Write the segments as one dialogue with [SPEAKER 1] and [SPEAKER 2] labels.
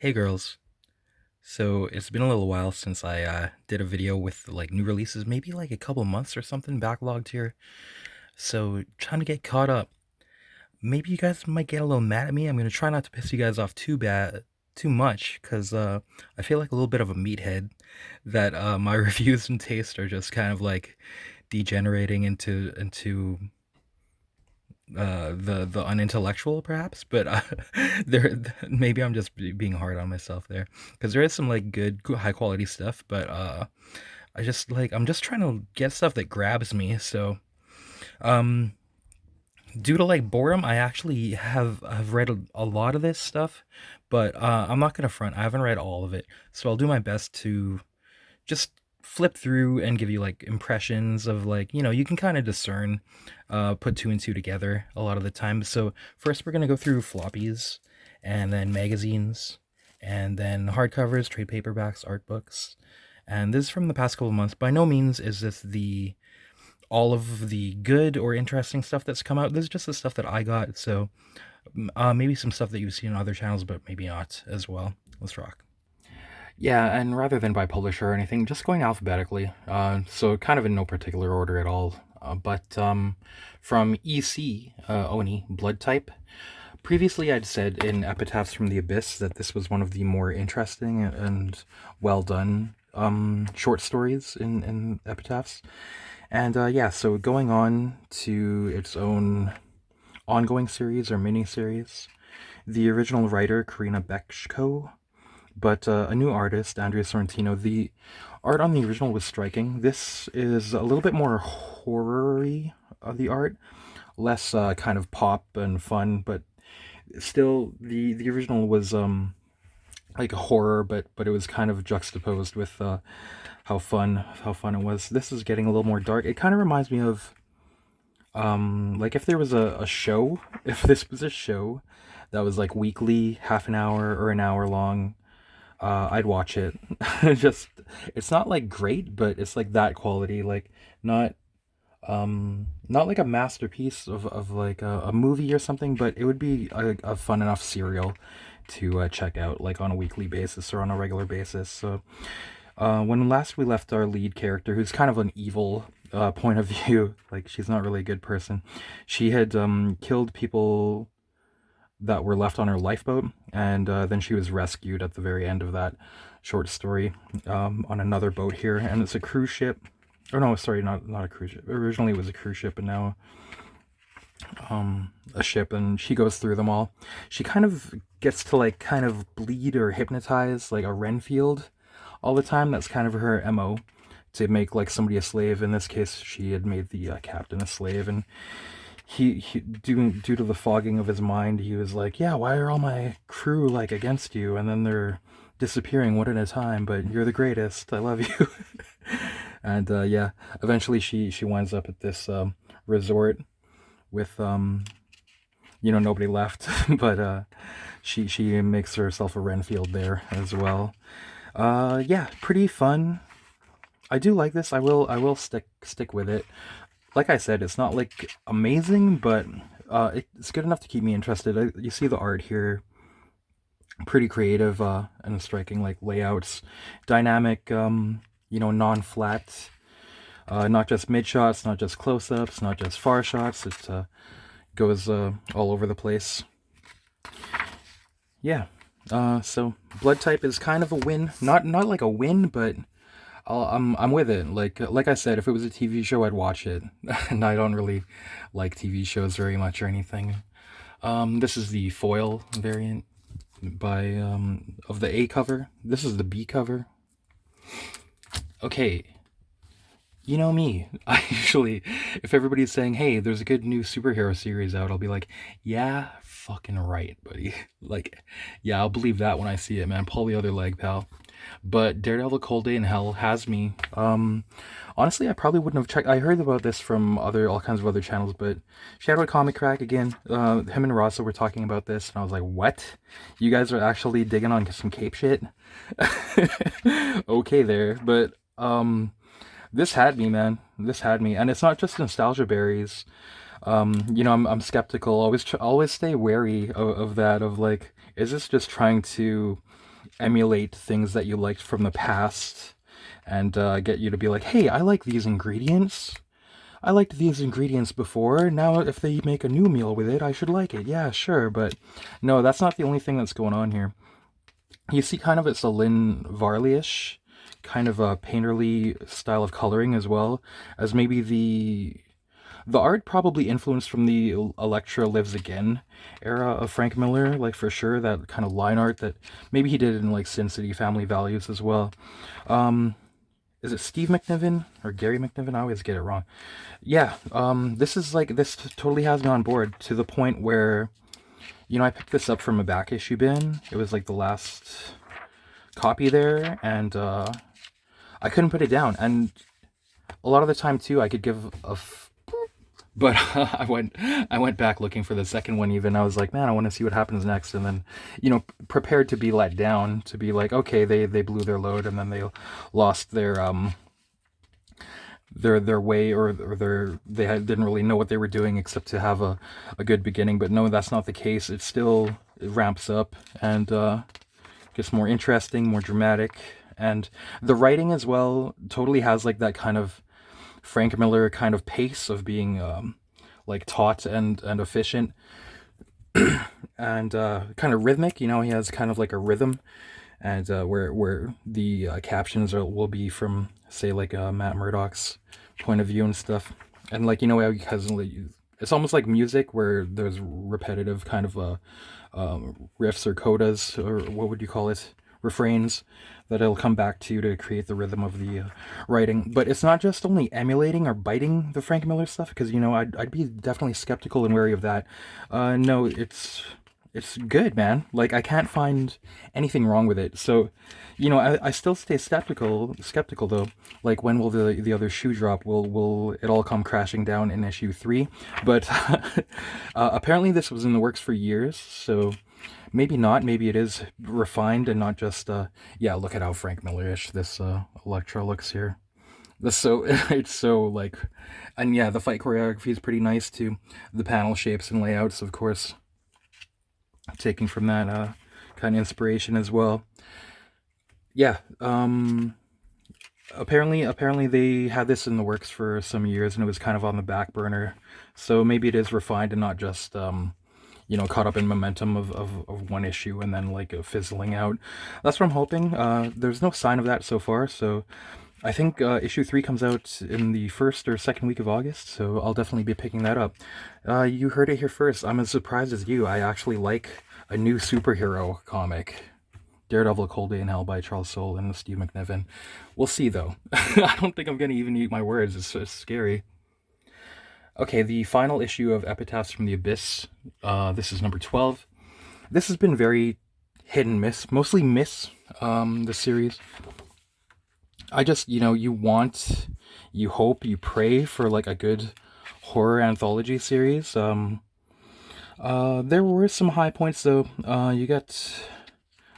[SPEAKER 1] Hey girls. So it's been a little while since I did a video with like new releases, maybe like a couple months or something backlogged here. So trying to get caught up. Maybe you guys might get a little mad at me. I'm gonna try not to piss you guys off too much, because I feel like a little bit of a meathead that my reviews and taste are just kind of like degenerating into the unintellectual perhaps, but there maybe I'm just being hard on myself there, because there is some like good high quality stuff, but I'm just trying to get stuff that grabs me. So um due to like boredom, I actually have read a lot of this stuff, but I'm not gonna front, I haven't read all of it, so I'll do my best to just flip through and give you like impressions of, like, you can kind of discern, put two and two together a lot of the time. So first we're going to go through floppies, and then magazines, and then hardcovers, trade paperbacks, art books. And this is from the past couple of months. By no means is this the all of the good or interesting stuff that's come out. This is just the stuff that I got. So maybe some stuff that you've seen on other channels, but maybe not as well. Let's rock. Yeah, and rather than by publisher or anything, just going alphabetically. So kind of in no particular order at all. But from EC, Oni, blood type. Previously, I'd said in Epitaphs from the Abyss that this was one of the more interesting and well done short stories in Epitaphs. And yeah, so going on to its own ongoing series or mini series. The original writer, Corinna Bechko, but a new artist, Andrea Sorrentino. The art on the original was striking. This is a little bit more horror-y, the art, less kind of pop and fun, but still the original was like a horror, but it was kind of juxtaposed with how fun it was. This is getting a little more dark. It kind of reminds me of like if there was a show, if this was a show that was like weekly, half an hour or an hour long, I'd watch it. Just, it's not like great, but it's like that quality, like not not like a masterpiece of like a movie or something, but it would be a fun enough serial to check out like on a weekly basis or on a regular basis. So when last we left our lead character, who's kind of an evil point of view, like she's not really a good person, she had killed people that were left on her lifeboat, and then she was rescued at the very end of that short story on another boat here, and it's a cruise ship. Or no, sorry, not a cruise ship. Originally it was a cruise ship, and now a ship, and she goes through them all. She kind of gets to like kind of bleed or hypnotize like a Renfield all the time. That's kind of her MO, to make like somebody a slave. In this case, she had made the captain a slave, and he due to the fogging of his mind, he was like, yeah, why are all my crew like against you, and then they're disappearing one at a time, but you're the greatest, I love you. And yeah, eventually she winds up at this resort with nobody left, but she makes herself a Renfield there as well. Yeah, pretty fun. I do like this. I will stick with it. Like I said, it's not like amazing, but it's good enough to keep me interested. You see the art here, pretty creative and striking, like layouts, dynamic, non-flat, not just mid shots, not just close-ups, not just far shots. It goes all over the place. Yeah. So blood type is kind of a win. Not like a win, but I'm with it. Like I said, if it was a TV show, I'd watch it. And I don't really like TV shows very much or anything. This is the foil variant by of the A cover. This is the B cover. Okay, you know me. I usually, if everybody's saying, hey, there's a good new superhero series out, I'll be like, yeah, fucking right, buddy. Like, yeah, I'll believe that when I see it, man. Pull the other leg, pal. But Daredevil Cold Day in Hell has me. Honestly, I probably wouldn't have checked. I heard about this from all kinds of other channels, but Shadow Comic Crack again. Him and Rasa were talking about this, and I was like, what? You guys are actually digging on some cape shit? Okay there, but this had me, man. This had me, and it's not just nostalgia berries. I'm skeptical. Always stay wary of that. Of like, is this just trying to emulate things that you liked from the past and get you to be like, hey, I like these ingredients. I liked these ingredients before. Now, if they make a new meal with it, I should like it. Yeah, sure. But no, that's not the only thing that's going on here. You see kind of it's a Lynn Varley-ish kind of a painterly style of coloring as well as maybe the art probably influenced from the Elektra Lives Again era of Frank Miller, like for sure, that kind of line art that maybe he did in like Sin City Family Values as well. Um, is it Steve McNiven or Gary McNiven? I always get it wrong. Yeah, this is like, this totally has me on board to the point where, you know, I picked this up from a back issue bin. It was like the last copy there, and I couldn't put it down. And a lot of the time too, I could give a but I went back looking for the second one even. I was like, man, I want to see what happens next. And then, you know, prepared to be let down, to be like, okay, they blew their load and then they lost their way, or didn't really know what they were doing except to have a good beginning. But no, that's not the case. It ramps up and gets more interesting, more dramatic. And the writing as well totally has like that kind of Frank Miller kind of pace of being like taut and efficient and kind of rhythmic. You know, he has kind of like a rhythm, and where the captions will be from, say, like Matt Murdock's point of view and stuff. And like, you know, because it's almost like music where there's repetitive kind of riffs or codas, or what would you call it, refrains that it'll come back to create the rhythm of the writing. But it's not just only emulating or biting the Frank Miller stuff, because, you know, I'd be definitely skeptical and wary of that. No, it's good, man. Like, I can't find anything wrong with it. So, you know, I still stay skeptical though. Like, when will the other shoe drop? Will it all come crashing down in issue 3? But apparently this was in the works for years, so maybe not. Maybe it is refined and not just yeah, look at how Frank Miller-ish this Elektra looks here. This so it's so like, and yeah, the fight choreography is pretty nice too. The panel shapes and layouts, of course, taking from that kind of inspiration as well. Yeah, apparently they had this in the works for some years and it was kind of on the back burner. So maybe it is refined and not just you know, caught up in momentum of one issue and then like fizzling out. That's what I'm hoping. There's no sign of that so far, so I think issue 3 comes out in the first or second week of August, so I'll definitely be picking that up. You heard it here first. I'm as surprised as you. I actually like a new superhero comic. Daredevil: Cold Day in Hell by Charles Soule and Steve McNiven. We'll see, though. I don't think I'm going to even eat my words. It's scary. Okay, the final issue of Epitaphs from the Abyss. This is number 12. This has been very hit and miss. Mostly miss, the series. I just, you know, you hope, you pray for like a good horror anthology series. There were some high points though. You got,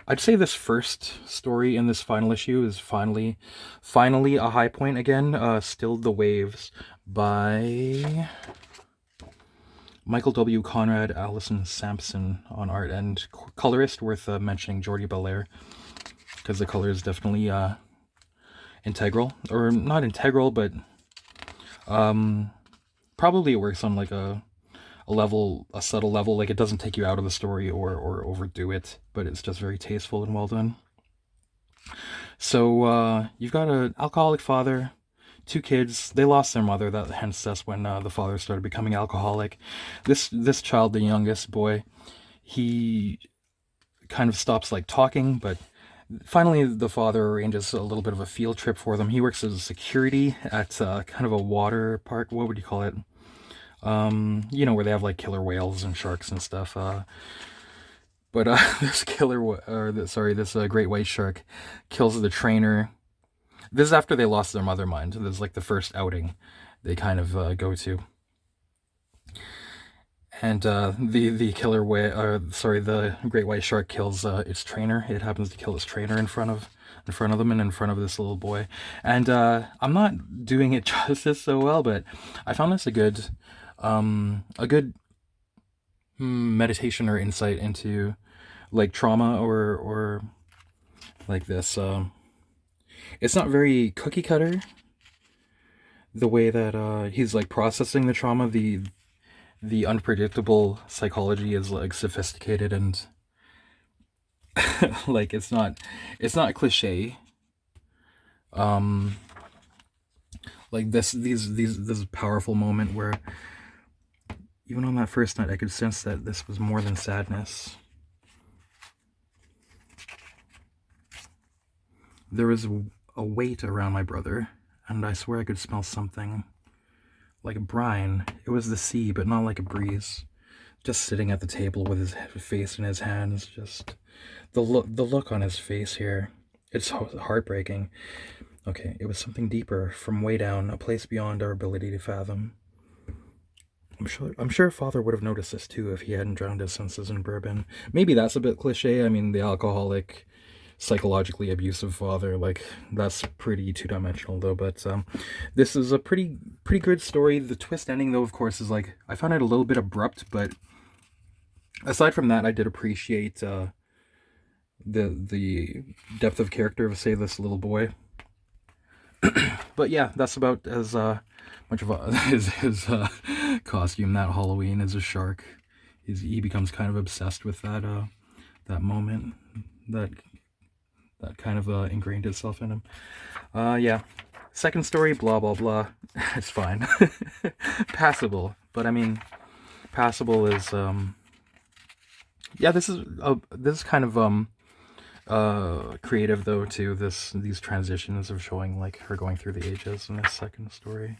[SPEAKER 1] I'd say this first story in this final issue is finally a high point again. Still the Waves by Michael W Conrad, Alison Sampson on art, and colorist worth mentioning Jordie Bellaire, because the color is definitely integral, or not integral, but probably it works on like a subtle level. Like, it doesn't take you out of the story or overdo it, but it's just very tasteful and well done. So you've got an alcoholic father, 2 kids. They lost their mother. That's when the father started becoming alcoholic. This child, the youngest boy, he kind of stops like talking, but finally the father arranges a little bit of a field trip for them. He works as a security at kind of a water park. What would you call it? You know, where they have like killer whales and sharks and stuff. But this great white shark kills the trainer. This is after they lost their mother mind. This is like the first outing they kind of go to. And the great white shark kills its trainer. It happens to kill its trainer in front of them and in front of this little boy. And I'm not doing it justice so well, but I found this a good meditation or insight into like trauma or like this. It's not very cookie cutter, the way that he's like processing the trauma. The unpredictable psychology is like sophisticated and like it's not cliche. Um, like this powerful moment where even on that first night I could sense that this was more than sadness. There was a weight around my brother, and I swear I could smell something like a brine. It was the sea, but not like a breeze. Just sitting at the table with his face in his hands, just the look on his face here. It's heartbreaking. Okay, it was something deeper, from way down, a place beyond our ability to fathom. I'm sure father would have noticed this too if he hadn't drowned his senses in bourbon. Maybe that's a bit cliche. I mean, the alcoholic, psychologically abusive father, like that's pretty two-dimensional though. But this is a pretty good story. The twist ending though, of course, is like I found it a little bit abrupt, but aside from that, I did appreciate the depth of character of, say, this little boy. But yeah, that's about as much of his costume that Halloween is a shark. He becomes kind of obsessed with that moment that kind of ingrained itself in him. Yeah. Second story, blah blah blah. It's fine. Passable, but I mean, passable is yeah. This is kind of creative though too. These transitions of showing like her going through the ages in this second story.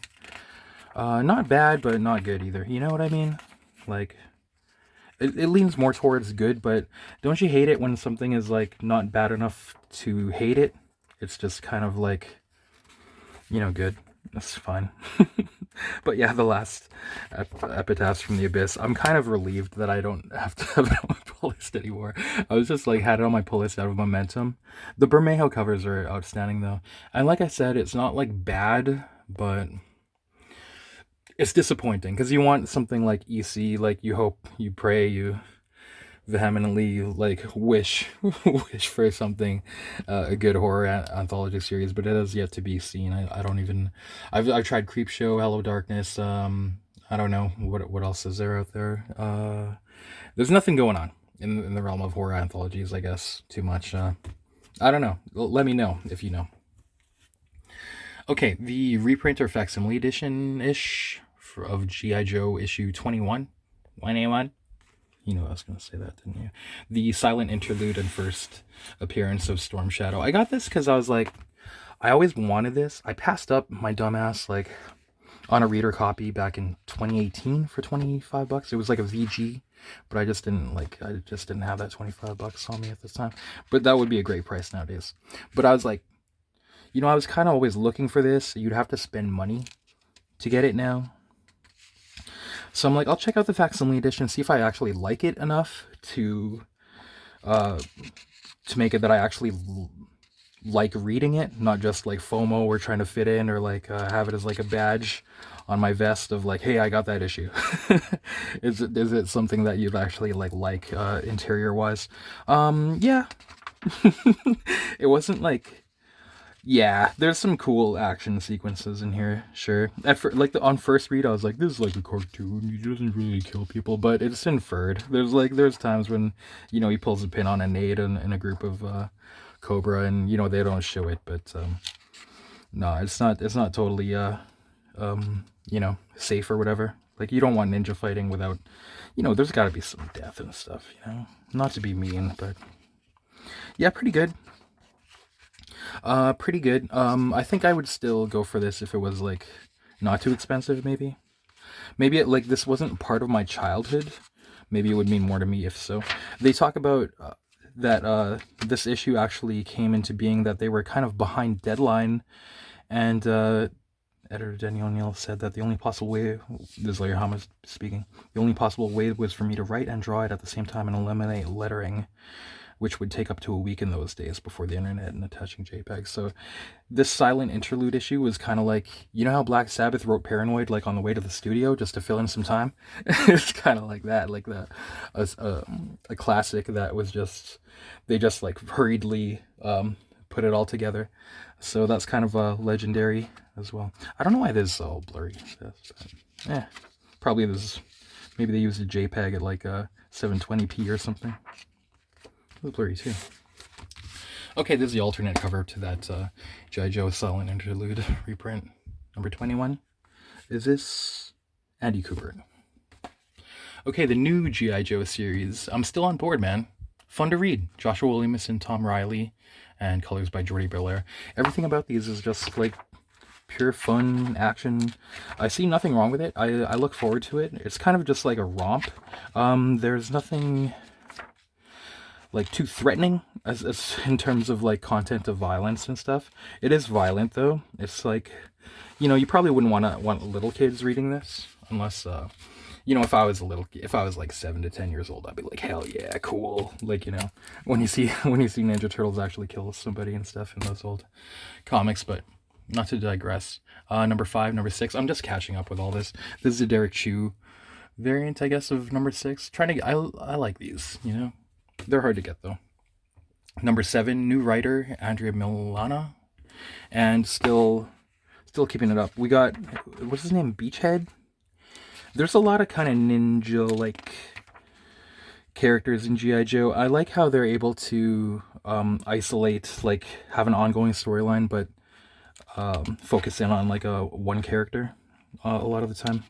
[SPEAKER 1] Not bad, but not good either. You know what I mean? Like, it leans more towards good, but don't you hate it when something is like not bad enough to hate it? It's just kind of like, good. That's fine. But yeah, the last Epitaphs from the Abyss. I'm kind of relieved that I don't have to have it on my pull list anymore. I was just like, had it on my pull list out of momentum. The Bermejo covers are outstanding though. And like I said, it's not like bad, but it's disappointing because you want something like EC, like you hope, you pray, you vehemently like wish for something, a good horror anthology series, but it has yet to be seen. I don't even. I've tried Creepshow, Hello Darkness. I don't know what else is there out there. There's nothing going on in the realm of horror anthologies. I guess too much. I don't know. Let me know if you know. Okay, the reprint or facsimile edition ish of G.I. Joe issue 21. 1A1. You know I was going to say that, didn't you? The silent interlude and first appearance of Storm Shadow. I got this because I was like, I always wanted this. I passed up my dumbass like on a reader copy back in 2018 for $25. It was like a VG, but I just didn't have that $25 on me at this time. But that would be a great price nowadays. But I was like, I was kind of always looking for this. You'd have to spend money to get it now. So I'm like, I'll check out the facsimile edition, see if I actually like it enough to make it that I actually like reading it, not just like FOMO or trying to fit in, or like have it as like a badge on my vest of like, hey, I got that issue. Is it something that you'd actually like interior wise? Yeah. It wasn't like. Yeah, there's some cool action sequences in here, sure. On first read, I was like, this is like a cartoon. He doesn't really kill people, but it's inferred. There's times when, he pulls a pin on a nade in a group of Cobra, and they don't show it, but no, it's not totally safe or whatever. Like, you don't want ninja fighting without, there's got to be some death and stuff. Not to be mean, but yeah, pretty good. Pretty good. I think I would still go for this if it was like not too expensive. Maybe this wasn't part of my childhood. Maybe it would mean more to me if so. They talk about that this issue actually came into being that they were kind of behind deadline, and editor Denny O'Neill said that the only possible way, this is Larry Hama speaking, the only possible way was for me to write and draw it at the same time and eliminate lettering. which would take up to a week in those days before the internet and attaching JPEGs. So this silent interlude issue was kind of like, you know how Black Sabbath wrote Paranoid like on the way to the studio just to fill in some time? It's kind of like that, like a classic that was just, they just like hurriedly put it all together. So that's kind of legendary as well. I don't know why this is all blurry. Yeah, probably this. Maybe they used a JPEG at like 720p or something. It was blurry too. Okay, this is the alternate cover to that G.I. Joe Silent Interlude reprint. Number 21. Is this Andy Kubert? Okay, the new G.I. Joe series. I'm still on board, man. Fun to read. Joshua Williamson, Tom Reilly, and colors by Jordie Bellaire. Everything about these is just like pure fun action. I see nothing wrong with it. I look forward to it. It's kind of just like a romp. There's nothing like too threatening as in terms of like content of violence and stuff. It is violent though. It's like, you know, you probably wouldn't want little kids reading this unless you know, if I was like 7 to 10 years old, I'd be like, hell yeah, cool. Like, you know, when you see Ninja Turtles actually kill somebody and stuff in those old comics. But not to digress. Number 5, number 6. I'm just catching up with all this. This is a Derek Chew variant, I guess, of number 6. I like these, you know. They're hard to get though. Number 7, new writer Andrea Milana, and still keeping it up. We got, what's his name? Beachhead. There's a lot of kind of ninja like characters in G.I. Joe. I like how they're able to isolate, like have an ongoing storyline, but focus in on like a one character a lot of the time,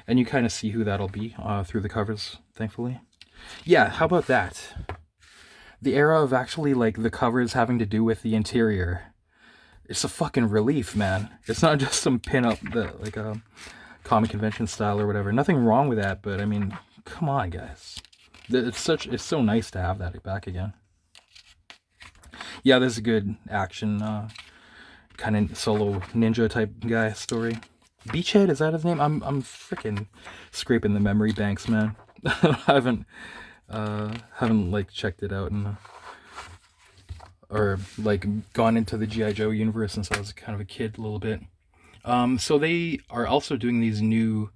[SPEAKER 1] and you kind of see who that'll be through the covers, thankfully. Yeah, how about that? The era of actually like the covers having to do with the interior. It's a fucking relief, man. It's not just some pin-up that like a comic convention style or whatever. Nothing wrong with that, but I mean, come on, guys. It's so nice to have that back again. Yeah, this is a good action kind of solo ninja type guy story. Beachhead, is that his name? I'm freaking scraping the memory banks, man. I haven't like checked it out or like gone into the G.I. Joe universe since I was kind of a kid a little bit. So they are also doing these new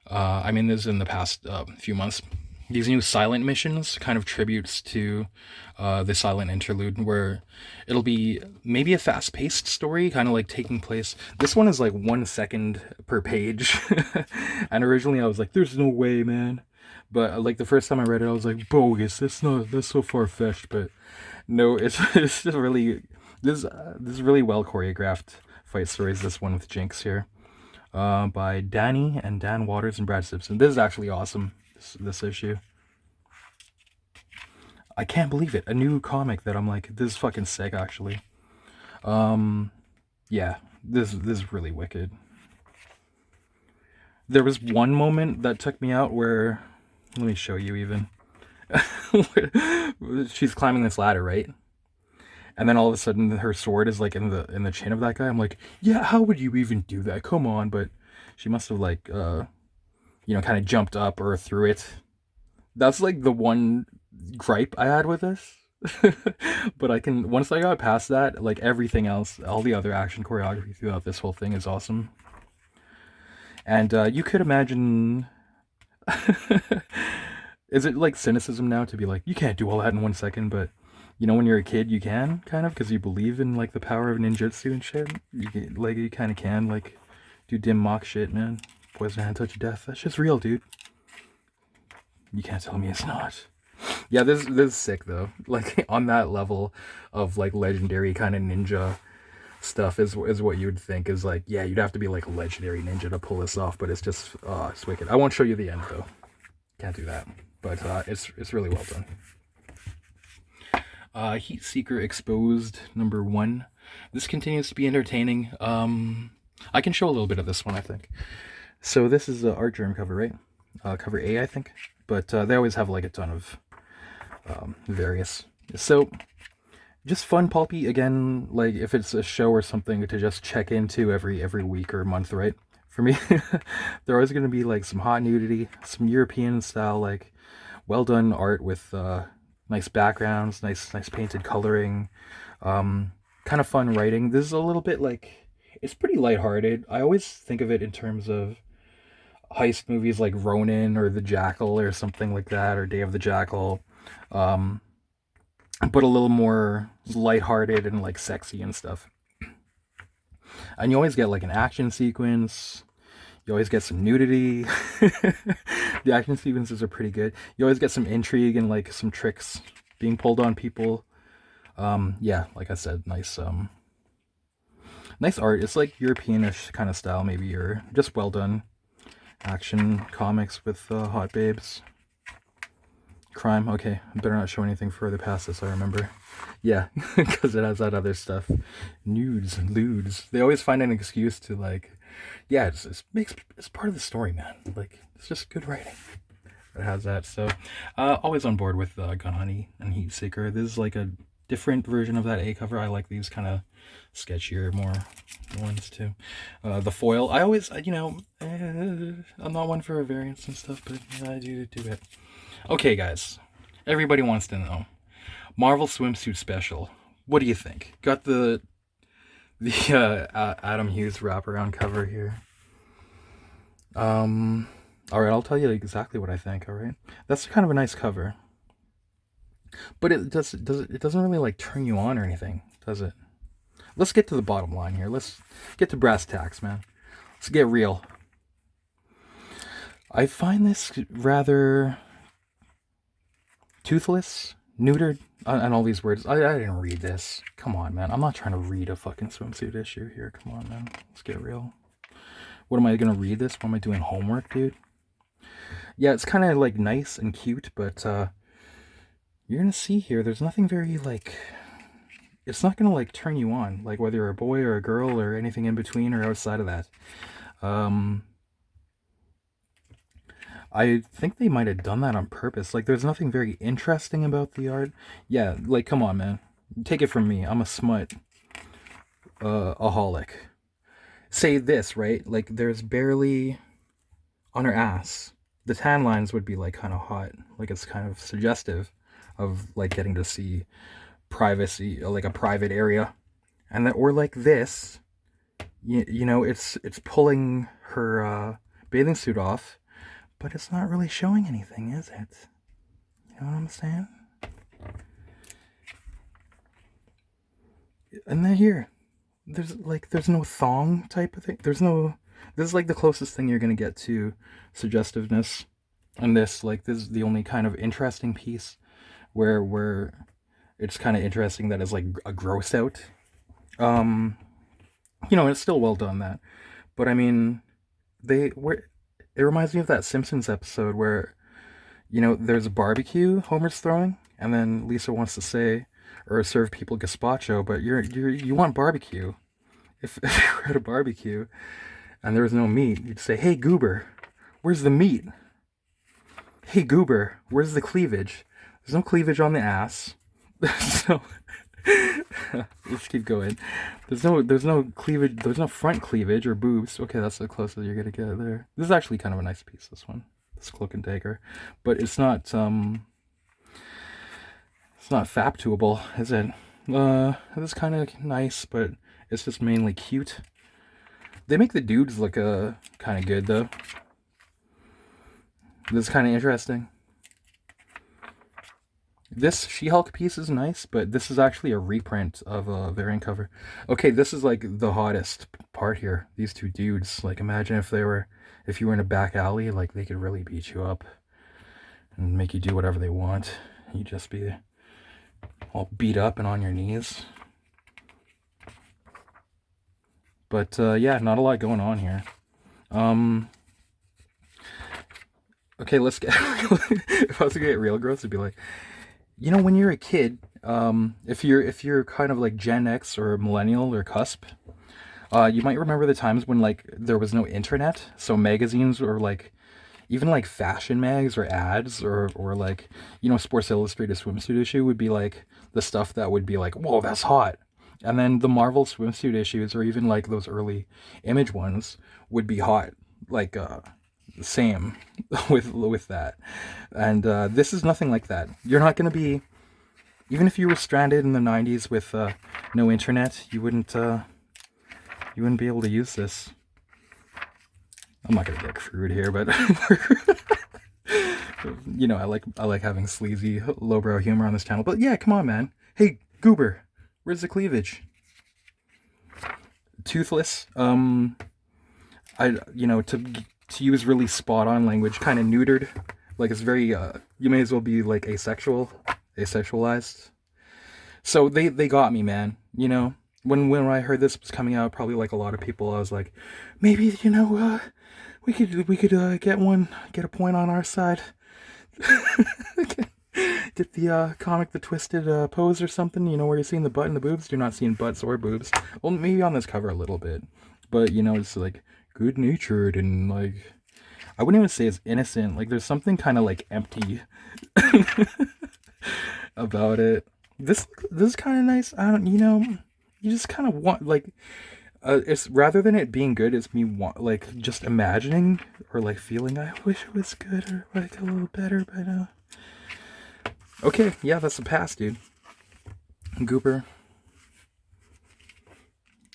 [SPEAKER 1] I mean, this is in the past few months, these new silent missions, kind of tributes to the silent interlude, where it'll be maybe a fast-paced story, kind of like taking place. This one is like 1 second per page, and originally I was like, "There's no way, man." But like the first time I read it, I was like, "Bogus! That's so far-fetched." But no, it's just really this really well choreographed fight stories. This one with Jinx here, by Dani and Dan Waters and Brad Simpson. This is actually awesome. This issue. I can't believe it. A new comic that I'm like, this is fucking sick, actually. Yeah, this is really wicked. There was one moment that took me out where, let me show you even. She's climbing this ladder, right? And then all of a sudden her sword is like in the chin of that guy. I'm like, yeah, how would you even do that? Come on. But she must have like you know, kind of jumped up or through it. That's like the one gripe I had with this. But once I got past that, like everything else, all the other action choreography throughout this whole thing is awesome. And you could imagine, is it like cynicism now to be like, you can't do all that in 1 second, but you know, when you're a kid, you can, kind of, because you believe in like the power of ninjutsu and shit. You kind of can like do dim mock shit, man. Poison hand, touch of death. That shit's real, dude. You can't tell me it's not. Yeah, this is sick though. Like on that level of like legendary kind of ninja stuff is what you would think is like, yeah, you'd have to be like a legendary ninja to pull this off. But it's just, it's wicked. I won't show you the end though. Can't do that. But it's really well done. Heat Seeker Exposed #1. This continues to be entertaining. I can show a little bit of this one, I think. So this is the art germ cover, right? Cover A, I think. But they always have like a ton of various. So just fun, pulpy, again, like if it's a show or something to just check into every week or month, right? For me, there always going to be like some hot nudity, some European style, like well done art with Nice backgrounds, nice painted coloring. Kind of fun writing. This is a little bit like, it's pretty lighthearted. I always think of it in terms of heist movies like Ronin or The Jackal or something like that, or Day of the Jackal, but a little more lighthearted and like sexy and stuff. And you always get like an action sequence. You always get some nudity. The action sequences are pretty good. You always get some intrigue and like some tricks being pulled on people. Yeah, like I said, nice art. It's like Europeanish kind of style, maybe, or just well done action comics with hot babes. Crime. Okay, I better not show anything further past this, I remember. Yeah, because it has that other stuff. Nudes and lewds. They always find an excuse to, like, yeah, it's part of the story, man. Like, it's just good writing. It has that, so always on board with Gun Honey and Heat Seeker. This is like a different version of that A cover. I like these kind of sketchier, more ones too. The foil, I always, you know, I'm not one for a variance and stuff, but yeah, I do it. Okay, guys, everybody wants to know. Marvel Swimsuit Special. What do you think? Got the Adam Hughes wraparound cover here. All right, I'll tell you exactly what I think. All right, that's kind of a nice cover, but it doesn't really like turn you on or anything, does it? Let's get to the bottom line here. Let's get to brass tacks, man. Let's get real. I find this rather toothless, neutered, and all these words. I didn't read this. Come on, man. I'm not trying to read a fucking swimsuit issue here. Come on, man. Let's get real. What am I gonna read this? What am I doing, homework, dude? Yeah, it's kind of like nice and cute, but you're gonna see here, there's nothing very like, it's not gonna like turn you on, like whether you're a boy or a girl or anything in between or outside of that. I think they might have done that on purpose. Like, there's nothing very interesting about the art. Yeah, like, come on, man. Take it from me. I'm a smut aholic. Say this, right? Like, there's barely on her ass. The tan lines would be like kind of hot. Like, it's kind of suggestive of like getting to see privacy, like a private area. And that, or like this, you know, it's pulling her bathing suit off, but it's not really showing anything, is it? You know what I'm saying? And then here, there's no thong type of thing. This is like the closest thing you're gonna get to suggestiveness. And this is the only kind of interesting piece where it's kind of interesting that it's like a gross out. You know, it's still well done, that. But I mean, it reminds me of that Simpsons episode where, you know, there's a barbecue Homer's throwing, and then Lisa wants to say or serve people gazpacho, but you want barbecue. If you were at a barbecue and there was no meat, you'd say, "Hey Goober, where's the meat? Hey Goober, where's the cleavage?" There's no cleavage on the ass. So let's keep going. There's no cleavage. There's no front cleavage or boobs. Okay, that's the closest you're gonna get there. This is actually kind of a nice piece. This one, this Cloak and Dagger, but it's not fap-toable, is it? It's kind of nice, but it's just mainly cute. They make the dudes look kind of good though. This is kind of interesting. This She-Hulk piece is nice, but this is actually a reprint of a variant cover. Okay, this is like the hottest part here. These two dudes, like, imagine if you were in a back alley, like, they could really beat you up and make you do whatever they want. You'd just be all beat up and on your knees. But yeah, not a lot going on here. Okay, let's get if I was to get real gross, it'd be like, you know, when you're a kid, if you're kind of like Gen X or millennial or cusp, you might remember the times when like there was no internet, so magazines or like even like fashion mags or ads or like, you know, Sports Illustrated swimsuit issue would be like the stuff that would be like, whoa, that's hot. And then the Marvel swimsuit issues or even like those early Image ones would be hot, like same with that. And this is nothing like that. You're not going to be Even if you were stranded in the 90s with no internet, you wouldn't be able to use this. I'm not gonna get crude here, but you know, I like having sleazy, lowbrow humor on this channel. But yeah, come on, man. Hey, Goober, where's the cleavage? Toothless. To use really spot on language, kind of neutered. Like it's very. You may as well be like asexualized. So they got me, man. You know, when I heard this was coming out, probably like a lot of people, I was like, maybe we could get a point on our side. Get the comic The Twisted Pose or something, you know, where you're seeing the butt and the boobs. You're not seeing butts or boobs. Well, maybe on this cover a little bit. But, you know, it's like good-natured and like, I wouldn't even say it's innocent. Like, there's something kind of like empty about it. This is kind of nice. I don't, you know, you just kind of want, like, it's rather than it being good, it's me like just imagining or like feeling I wish it was good or like a little better, but okay, yeah, that's a pass, dude. Gooper.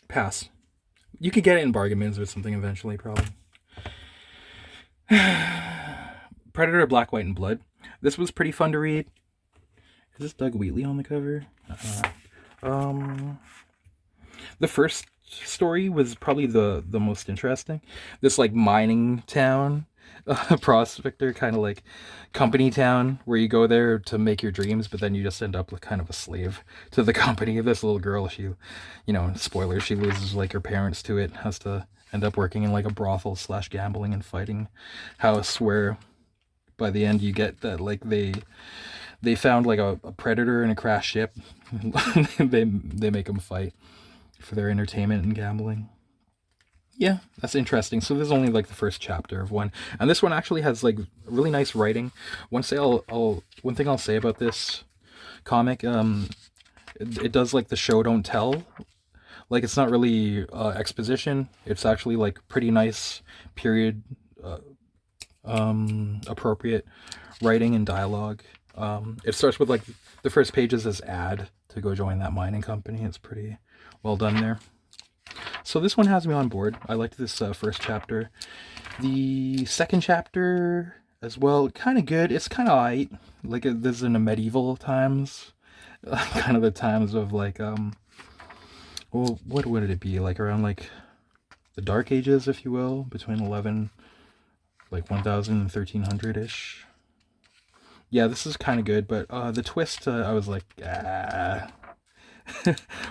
[SPEAKER 1] Pass. You could get it in bargain bins or something eventually, probably. Predator, Black, White, and Blood. This was pretty fun to read. Is this Doug Wheatley on the cover? The first story was probably the most interesting. This like mining town, prospector kind of like company town where you go there to make your dreams, but then you just end up with kind of a slave to the company. This little girl, she, you know, spoilers, she loses like her parents to it, has to end up working in like a brothel / gambling and fighting house where by the end you get that like they found like a predator in a crashed ship. they make them fight for their entertainment and gambling. Yeah, that's interesting. So this is only like the first chapter of one, and this one actually has like really nice writing. One thing I'll say about this comic, it does like the show don't tell. Like it's not really exposition. It's actually like pretty nice period appropriate writing and dialogue. It starts with like the first pages as ad to go join that mining company. It's pretty well done there. So this one has me on board. I liked this first chapter. The second chapter as well, kind of good. It's kind of light. Like this is in the medieval times, kind of the times of like well, what would it be like around like the Dark Ages, if you will, between 1000 and 1300 ish. Yeah, this is kind of good, but the twist, I was like,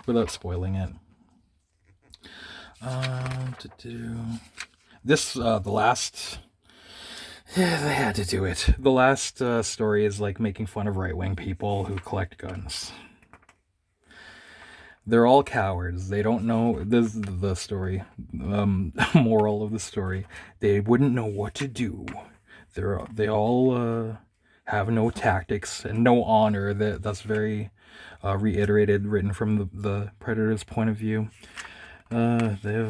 [SPEAKER 1] without spoiling it. This, the last, yeah, they had to do it. The last story is like making fun of right-wing people who collect guns. They're all cowards. They don't know, this is the story, moral of the story. They wouldn't know what to do. They all have no tactics and no honor. That's very reiterated, written from the Predator's point of view. They're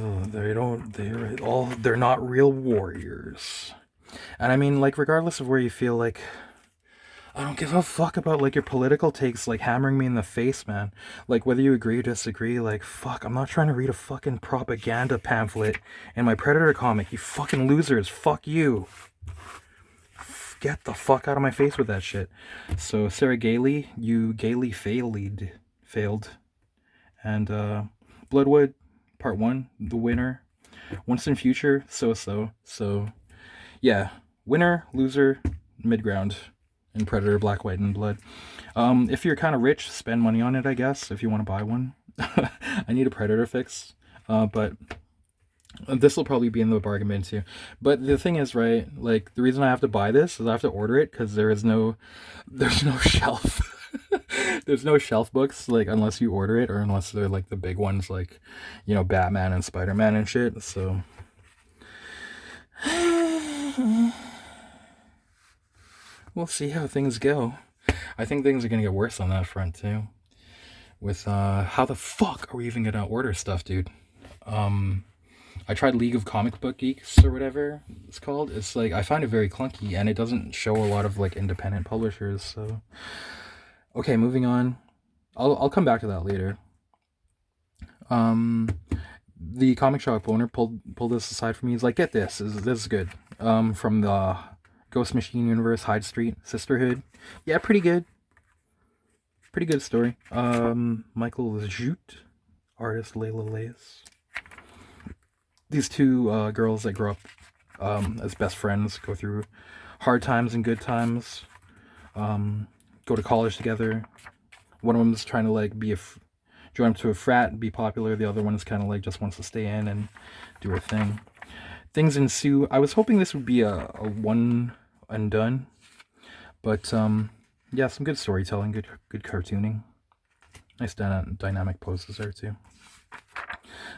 [SPEAKER 1] not real warriors. And I mean, like, regardless of where you feel, like, I don't give a fuck about, like, your political takes, like, hammering me in the face, man. Like, whether you agree or disagree, like, fuck, I'm not trying to read a fucking propaganda pamphlet in my Predator comic, you fucking losers, fuck you. Get the fuck out of my face with that shit. So, Sarah Gailey, you gaily failed. And, Bloodwood, Part 1, the winner. Winston Future, so-so. So, yeah, winner, loser, mid-ground. In Predator, Black, White, and Blood. If you're kind of rich, spend money on it, I guess, if you want to buy one. I need a Predator fix, but this will probably be in the bargain bin too. But the thing is, right, like, the reason I have to buy this is I have to order it because there's no shelf. There's no shelf books, like, unless you order it, or unless they're, like, the big ones, like, you know, Batman and Spider-Man and shit, so... We'll see how things go. I think things are going to get worse on that front, too. With, how the fuck are we even going to order stuff, dude? I tried League of Comic Book Geeks, or whatever it's called. It's, like, I find it very clunky, and it doesn't show a lot of, like, independent publishers, so... Okay, moving on. I'll come back to that later. The comic shop owner pulled this aside for me. He's like, "Get this. This is good." From the Ghost Machine universe, Hyde Street, Sisterhood. Yeah, pretty good. Pretty good story. Michael Zchut, artist Leila Leiz. These two girls that grow up as best friends, go through hard times and good times. Go to college together. One of them is trying to like join up to a frat and be popular. The other one is kind of like just wants to stay in and do her thing. Things ensue. I was hoping this would be a one and done, but yeah, some good storytelling, good cartooning, nice dynamic poses there too.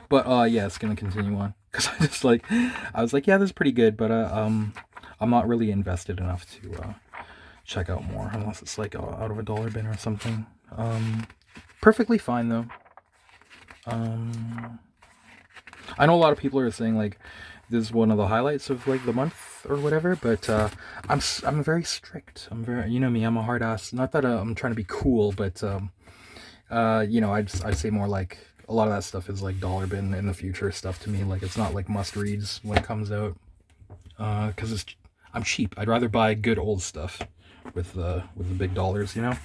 [SPEAKER 1] But yeah, it's gonna continue on because I was like, yeah, this is pretty good, but I'm not really invested enough to check out more unless it's like out of a dollar bin or something. Perfectly fine though. I know a lot of people are saying like this is one of the highlights of like the month or whatever, but I'm very strict. I'm very, you know me, I'm a hard ass. Not that I'm trying to be cool, but you know, I'd say more like a lot of that stuff is like dollar bin in the future stuff to me. Like it's not like must reads when it comes out, because I'm cheap. I'd rather buy good old stuff with the big dollars, you know.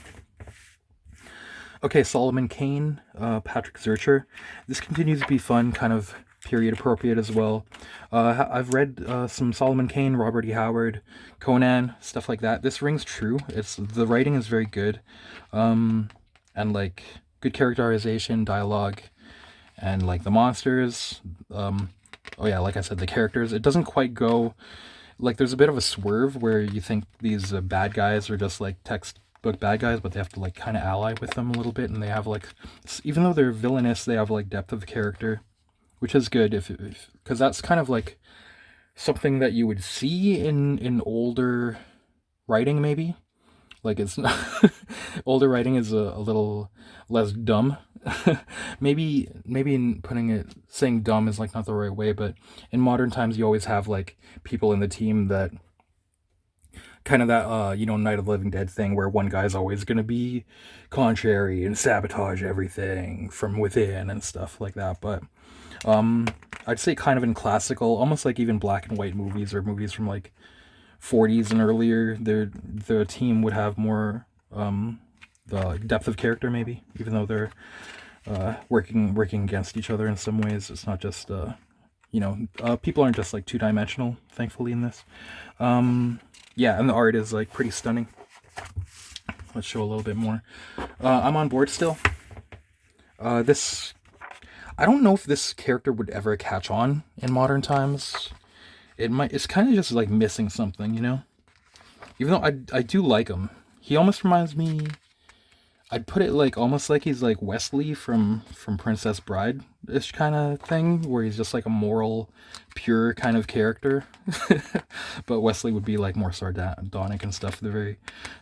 [SPEAKER 1] Okay, Solomon Kane, Patrick Zircher. This continues to be fun, kind of period appropriate as well. I've read some Solomon Kane, Robert E. Howard, Conan, stuff like that. This rings true. The writing is very good, and like good characterization, dialogue, and like the monsters. Oh yeah, like I said, the characters. It doesn't quite go like there's a bit of a swerve where you think these bad guys are just like textbook bad guys, but they have to like kind of ally with them a little bit, and they have like, even though they're villainous, they have like depth of character, which is good if because that's kind of like something that you would see in older writing maybe. Like it's not older writing is a little less dumb. maybe in putting it saying dumb is like not the right way, but in modern times you always have like people in the team that kind of that you know, Night of the Living Dead thing where one guy's always going to be contrary and sabotage everything from within and stuff like that. But I'd say kind of in classical, almost like even black and white movies or movies from like 40s and earlier, the team would have more the depth of character maybe, even though they're working against each other in some ways. It's not just you know, people aren't just like two-dimensional, thankfully, in this. Yeah, and the art is like pretty stunning. Let's show a little bit more. I'm on board still. This, I don't know if this character would ever catch on in modern times. It's kind of just like missing something, you know? Even though I do like him. He almost reminds me, I'd put it like almost like he's like Wesley from Princess Bride-ish kind of thing, where he's just like a moral, pure kind of character. But Wesley would be like more sardonic and stuff.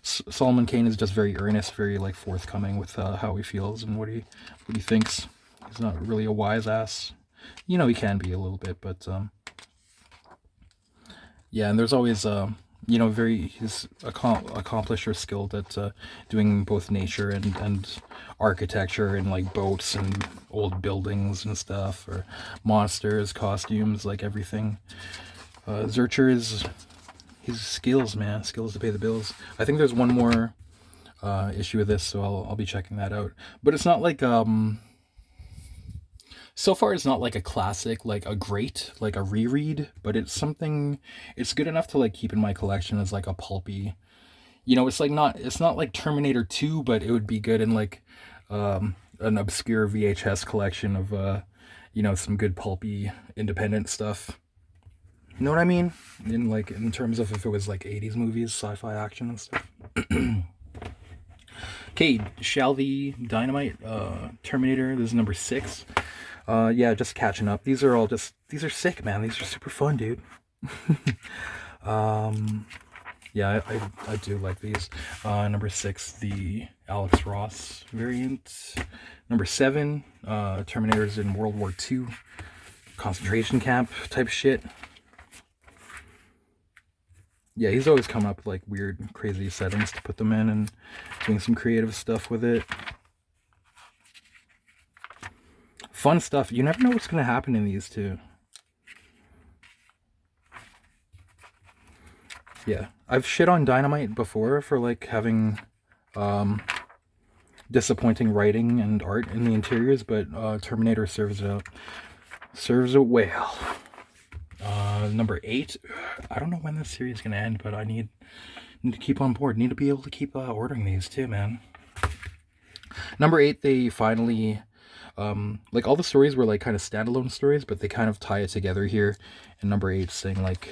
[SPEAKER 1] Solomon Kane is just very earnest, very like forthcoming with how he feels and what he thinks. He's not really a wise ass. You know, he can be a little bit, but yeah, and there's always you know, he's accomplished or skilled at doing both nature and architecture and like boats and old buildings and stuff, or monsters, costumes, like everything. Zircher is his skills, man, skills to pay the bills. I think there's one more issue of this, so I'll be checking that out. But it's not like so far it's not like a classic, like a great, like a reread, but it's good enough to like keep in my collection as like a pulpy, you know, it's not like Terminator 2, but it would be good in like an obscure VHS collection of you know, some good pulpy independent stuff. You know what I mean? In terms of if it was like 80s movies, sci-fi action and stuff. Okay, Shalvey, Dynamite, Terminator, this is number 6. Yeah, just catching up. These are sick, man. These are super fun, dude. Yeah, I do like these. Number 6, the Alex Ross variant. Number 7, Terminators in World War II, concentration camp type shit. Yeah, he's always coming up with like weird, crazy settings to put them in and doing some creative stuff with it. Fun stuff. You never know what's going to happen in these too. Yeah, I've shit on Dynamite before for like having disappointing writing and art in the interiors, but Terminator serves it up. Serves it well. Number 8. I don't know when this series is gonna end, but I need to keep on board. Need to be able to keep ordering these too, man. Number 8, they finally like all the stories were like kind of standalone stories, but they kind of tie it together here. And number 8 saying like,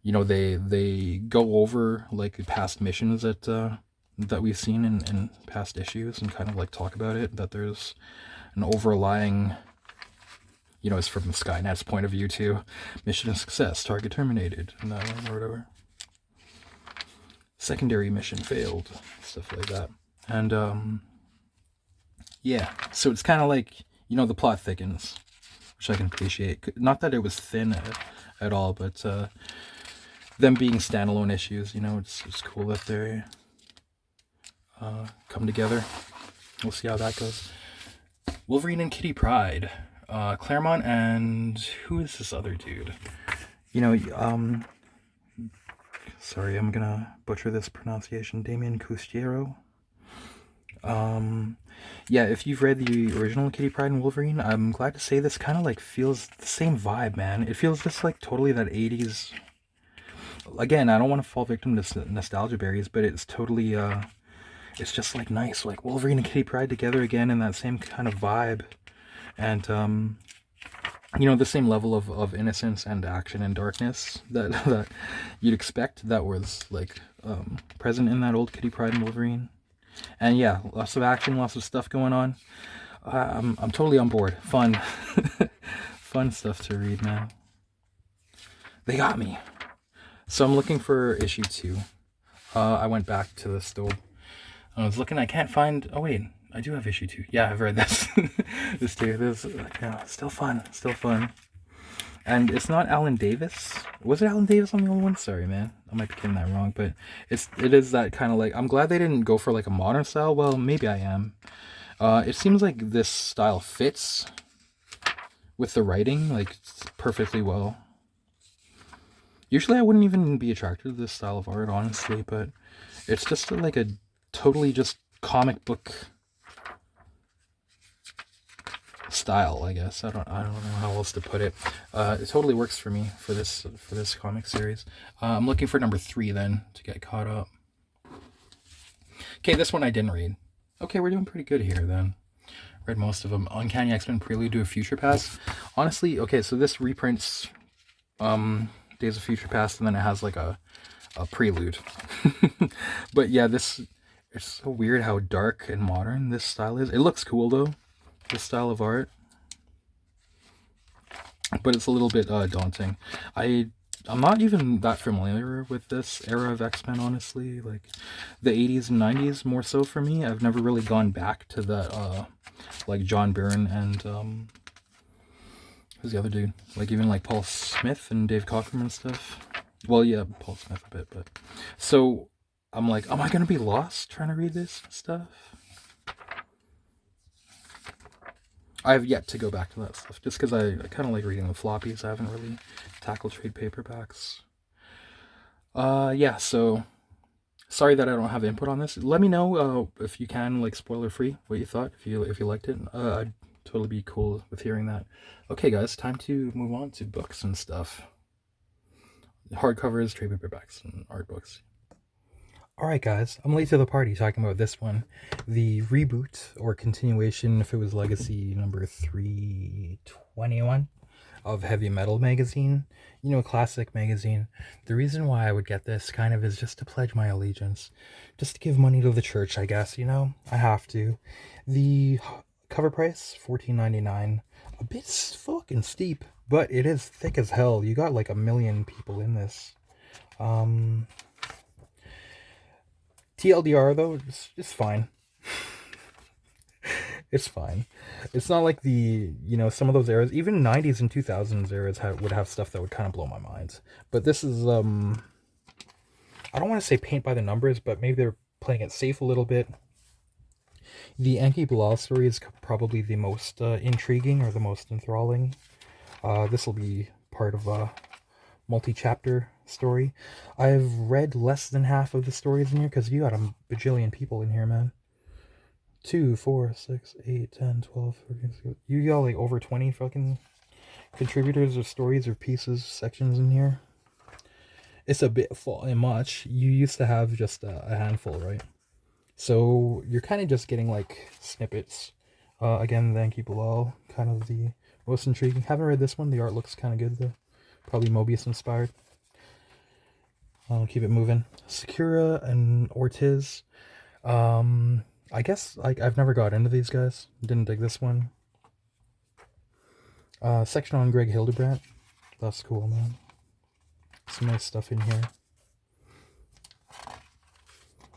[SPEAKER 1] you know, they go over like past missions that we've seen in past issues and kind of like talk about it, that there's an overlying, you know, it's from Skynet's point of view too. Mission success, target terminated, and or whatever. Secondary mission failed, stuff like that. And yeah, so it's kind of like, you know, the plot thickens, which I can appreciate. Not that it was thin at all, but them being standalone issues, you know, it's cool that they come together. We'll see how that goes. Wolverine and Kitty Pryde. Claremont and who is this other dude? You know, sorry, I'm gonna butcher this pronunciation. Damien Custiero. Yeah, if you've read the original Kitty Pryde and Wolverine, I'm glad to say this kind of like feels the same vibe, man. It feels just like totally that 80s. Again, I don't want to fall victim to nostalgia berries, but it's totally it's just like nice, like Wolverine and Kitty Pryde together again in that same kind of vibe. And you know, the same level of innocence and action and darkness that you'd expect that was like present in that old Kitty Pryde and Wolverine. And yeah, lots of action, lots of stuff going on. I'm totally on board. Fun. Fun stuff to read, man. They got me. So I'm looking for issue 2. I went back to the store. I was looking, I can't find... Oh wait, I do have issue 2. Yeah, I've read this. This too. This, yeah, still fun. Still fun. And it's not Alan Davis. Was it Alan Davis on the old one? Sorry, man. I might be getting that wrong, but it is that kind of like... I'm glad they didn't go for like a modern style. Well, maybe I am. It seems like this style fits with the writing like perfectly well. Usually I wouldn't even be attracted to this style of art, honestly, but it's just like a totally just comic book style, I guess. I don't know how else to put it. It totally works for me for this comic series. I'm looking for number 3 then to get caught up. Okay, this one I didn't read. Okay, we're doing pretty good here then. Read most of them. Uncanny X-Men Prelude to a Future Past. Honestly, okay, so this reprints Days of Future Past, and then it has like a prelude. But yeah, it's so weird how dark and modern this style is. It looks cool though, this style of art, but it's a little bit daunting. I'm not even that familiar with this era of X-Men, honestly. Like the 80s and 90s more so for me. I've never really gone back to that like John Byrne and who's the other dude? Like even like Paul Smith and Dave Cockrum and stuff. Well, yeah, Paul Smith a bit, but so I'm like, am I gonna be lost trying to read this stuff? I have yet to go back to that stuff just because I kind of like reading the floppies. I haven't really tackled trade paperbacks. Yeah, so sorry that I don't have input on this. Let me know if you can, like spoiler free, what you thought, if you liked it. I'd totally be cool with hearing that. Okay, guys, time to move on to books and stuff. Hardcovers, trade paperbacks, and art books. Alright, guys, I'm late to the party talking about this one. The reboot, or continuation, if it was Legacy number 321 of Heavy Metal magazine. You know, classic magazine. The reason why I would get this kind of is just to pledge my allegiance. Just to give money to the church, I guess, you know? I have to. The cover price, $14.99. A bit fucking steep, but it is thick as hell. You got like 1 million people in this. TLDR though, it's fine. It's fine. It's not like the, you know, some of those eras, even 90s and 2000s eras would have stuff that would kind of blow my mind. But this is, I don't want to say paint by the numbers, but maybe they're playing it safe a little bit. The Enki Bilal story is probably the most intriguing or the most enthralling. This will be part of a multi-chapter story. I've read less than half of the stories in here because you got a bajillion people in here, man. 2, 4, 6, 8, 10, 12, 13, you got like over 20 fucking contributors or stories or pieces, sections in here. It's a bit much. You used to have just a handful, right? So you're kind of just getting like snippets. Again, thank you below. Kind of the most intriguing. Haven't read this one. The art looks kind of good though. Probably Mobius inspired. I'll keep it moving. Sakura and Ortiz. I guess I've never got into these guys. Didn't dig this one. Section on Greg Hildebrandt. That's cool, man. Some nice stuff in here.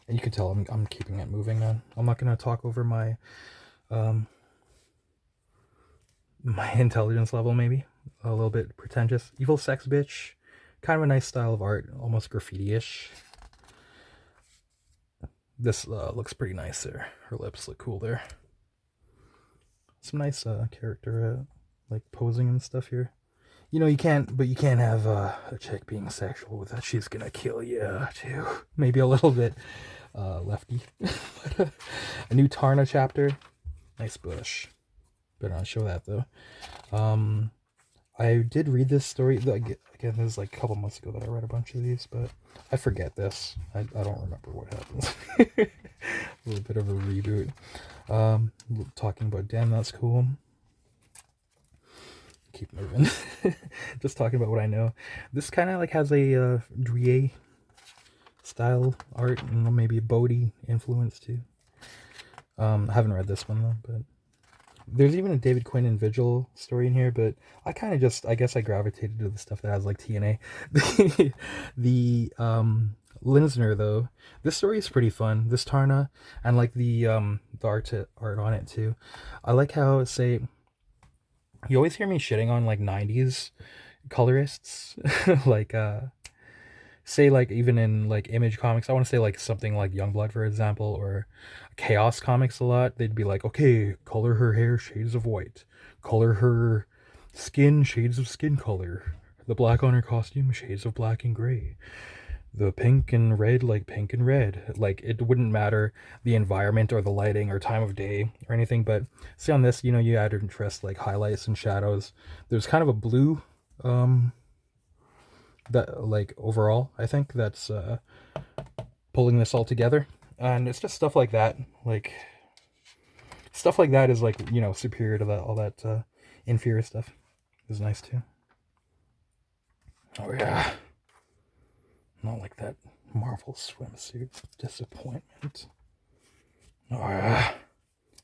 [SPEAKER 1] And you can tell I'm keeping it moving, man. I'm not gonna talk over my my intelligence level, maybe. A little bit pretentious. Evil Sex Bitch. Kind of a nice style of art, almost graffiti-ish. This looks pretty nice there. Her lips look cool there. Some nice character like posing and stuff here. You know, you can't have a chick being sexual with that. She's gonna kill you too. Maybe a little bit lefty. A new Tarna chapter. Nice bush. Better not show that though. I did read this story. Again, this is like a couple months ago that I read a bunch of these, but I forget this. I don't remember what happens. A little bit of a reboot. Talking about Dan, that's cool. Keep moving. Just talking about what I know. This kind of like has a Drie style art and maybe a Bodhi influence too. I haven't read this one though, but there's even a David Quinn and Vigil story in here, but I kind of just, I guess I gravitated to the stuff that has like TNA. the Linsner though, this story is pretty fun. This Tarna and like the art on it too. I like how, say, you always hear me shitting on like 90s colorists, like say like even in like Image Comics, I want to say like something like Youngblood for example, or Chaos Comics a lot. They'd be like, okay, color her hair shades of white, color her skin shades of skin color, the black on her costume shades of black and gray, the pink and red like pink and red. Like it wouldn't matter the environment or the lighting or time of day or anything. But see on this, you know, you add interest like highlights and shadows. There's kind of a blue that like overall I think that's pulling this all together, and it's just stuff like that. Like stuff like that is like, you know, superior to that, all that inferior stuff is nice too. Oh yeah, not like that Marvel swimsuit disappointment. Oh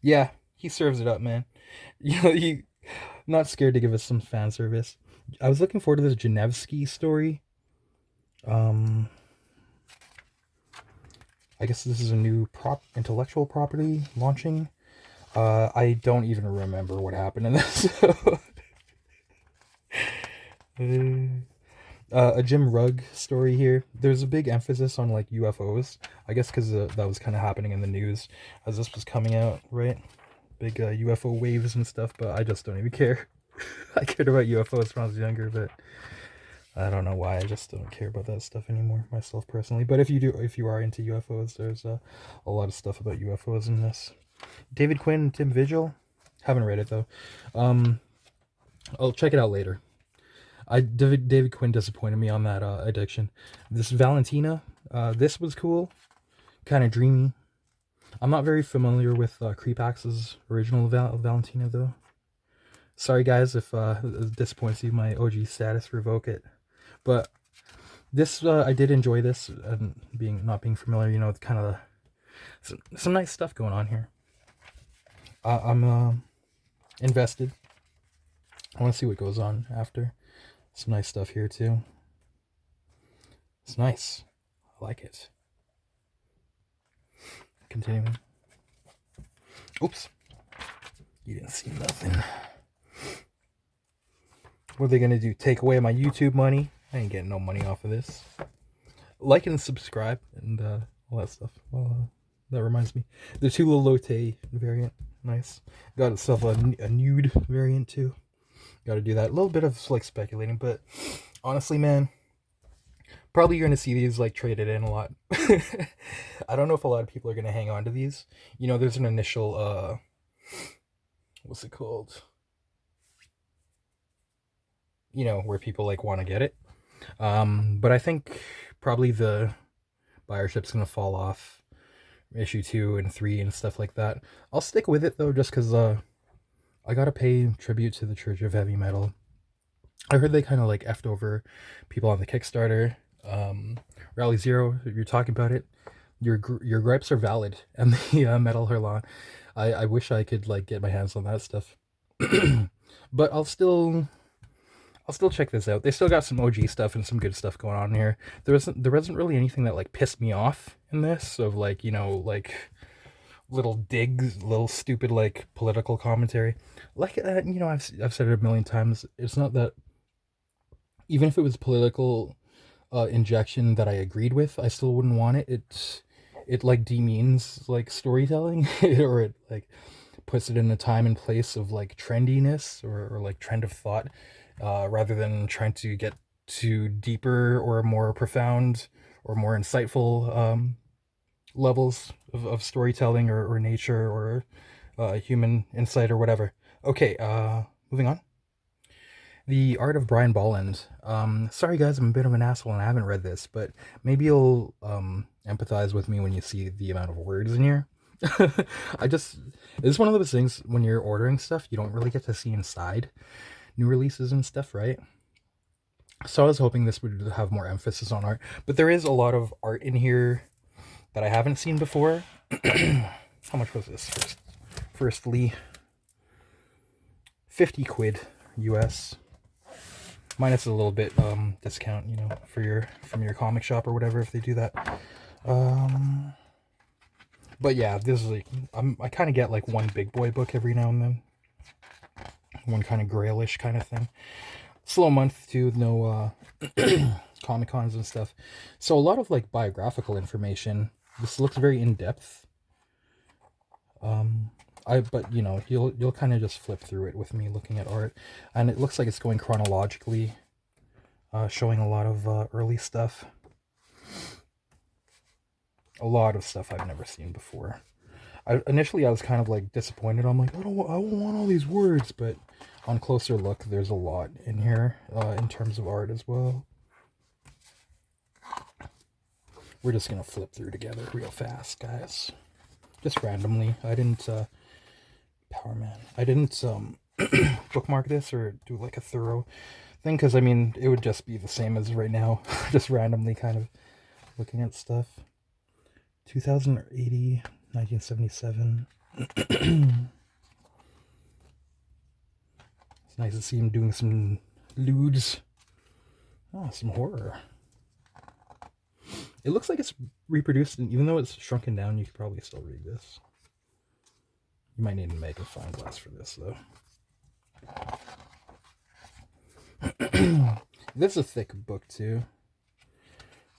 [SPEAKER 1] yeah, he serves it up, man. You know, he not scared to give us some fan service. I was looking forward to this Genevsky story. I guess this is a new intellectual property launching. I don't even remember what happened in this. A Jim Rugg story here. There's a big emphasis on like UFOs. I guess because that was kind of happening in the news as this was coming out, right? Big UFO waves and stuff, but I just don't even care. I cared about UFOs when I was younger, but I don't know why. I just don't care about that stuff anymore, myself personally. But if you are into UFOs, there's a lot of stuff about UFOs in this. David Quinn and Tim Vigil. Haven't read it though. I'll check it out later. David Quinn disappointed me on that addiction. This Valentina, this was cool, kind of dreamy. I'm not very familiar with Creepax's original Valentina though. Sorry guys if it disappoints you, my OG status, revoke it. But this, I did enjoy this, and not being familiar, you know, with kind of some nice stuff going on here. I'm invested. I want to see what goes on after. Some nice stuff here too. It's nice. I like it. Continuing. Oops. You didn't see nothing. What are they going to do? Take away my YouTube money? I ain't getting no money off of this. Like and subscribe and all that stuff. Well, That reminds me. The Tula Lotte variant. Nice. Got itself a nude variant too. Got to do that. A little bit of like speculating, but honestly, man, probably you're gonna see these like traded in a lot. I don't know if a lot of people are gonna hang on to these. You know, there's an initial what's it called? You know, where people like want to get it. But I think probably the buyership's gonna fall off issue 2 and 3 and stuff like that. I'll stick with it though, just because I gotta pay tribute to the Church of Heavy Metal. I heard they kind of like effed over people on the Kickstarter. Rally Zero, if you're talking about it, your gripes are valid, and the Metal Hurlon. I wish I could like get my hands on that stuff, but I'll still check this out. They still got some OG stuff and some good stuff going on here. There wasn't really anything that like pissed me off in this, of like, you know, like little digs, little stupid like political commentary. Like you know, I've said it a million times. It's not that, even if it was political injection that I agreed with, I still wouldn't want it. It like demeans like storytelling, or it like puts it in a time and place of like trendiness, or like trend of thought, rather than trying to get to deeper or more profound or more insightful levels of storytelling, or nature, or human insight, or whatever. Okay, moving on. The Art of Brian Bolland. Sorry guys, I'm a bit of an asshole and I haven't read this, but maybe you'll empathize with me when you see the amount of words in here. It's one of those things when you're ordering stuff, you don't really get to see inside new releases and stuff, right? So I was hoping this would have more emphasis on art, but there is a lot of art in here that I haven't seen before. How much was this firstly? 50 quid US, minus a little bit discount, you know, from your comic shop or whatever, if they do that. But yeah, this is like, I kind of get like one big boy book every now and then, one kind of grayish kind of thing. Slow month too, no comic cons and stuff, so a lot of like biographical information. This looks very in depth. But you know, you'll kind of just flip through it with me looking at art, and it looks like it's going chronologically, showing a lot of early stuff, a lot of stuff I've never seen before. Initially I was kind of like disappointed. I'm like, I don't want all these words, but on closer look, there's a lot in here in terms of art as well. We're just gonna flip through together real fast, guys. Just randomly. I didn't Power Man. I didn't bookmark this or do like a thorough thing, because I mean it would just be the same as right now, just randomly kind of looking at stuff. 2080, 1977. It's nice to see him doing some lewds. Oh, some horror. It looks like it's reproduced, and even though it's shrunken down, you could probably still read this. You might need a magnifying glass for this, though. This is a thick book, too.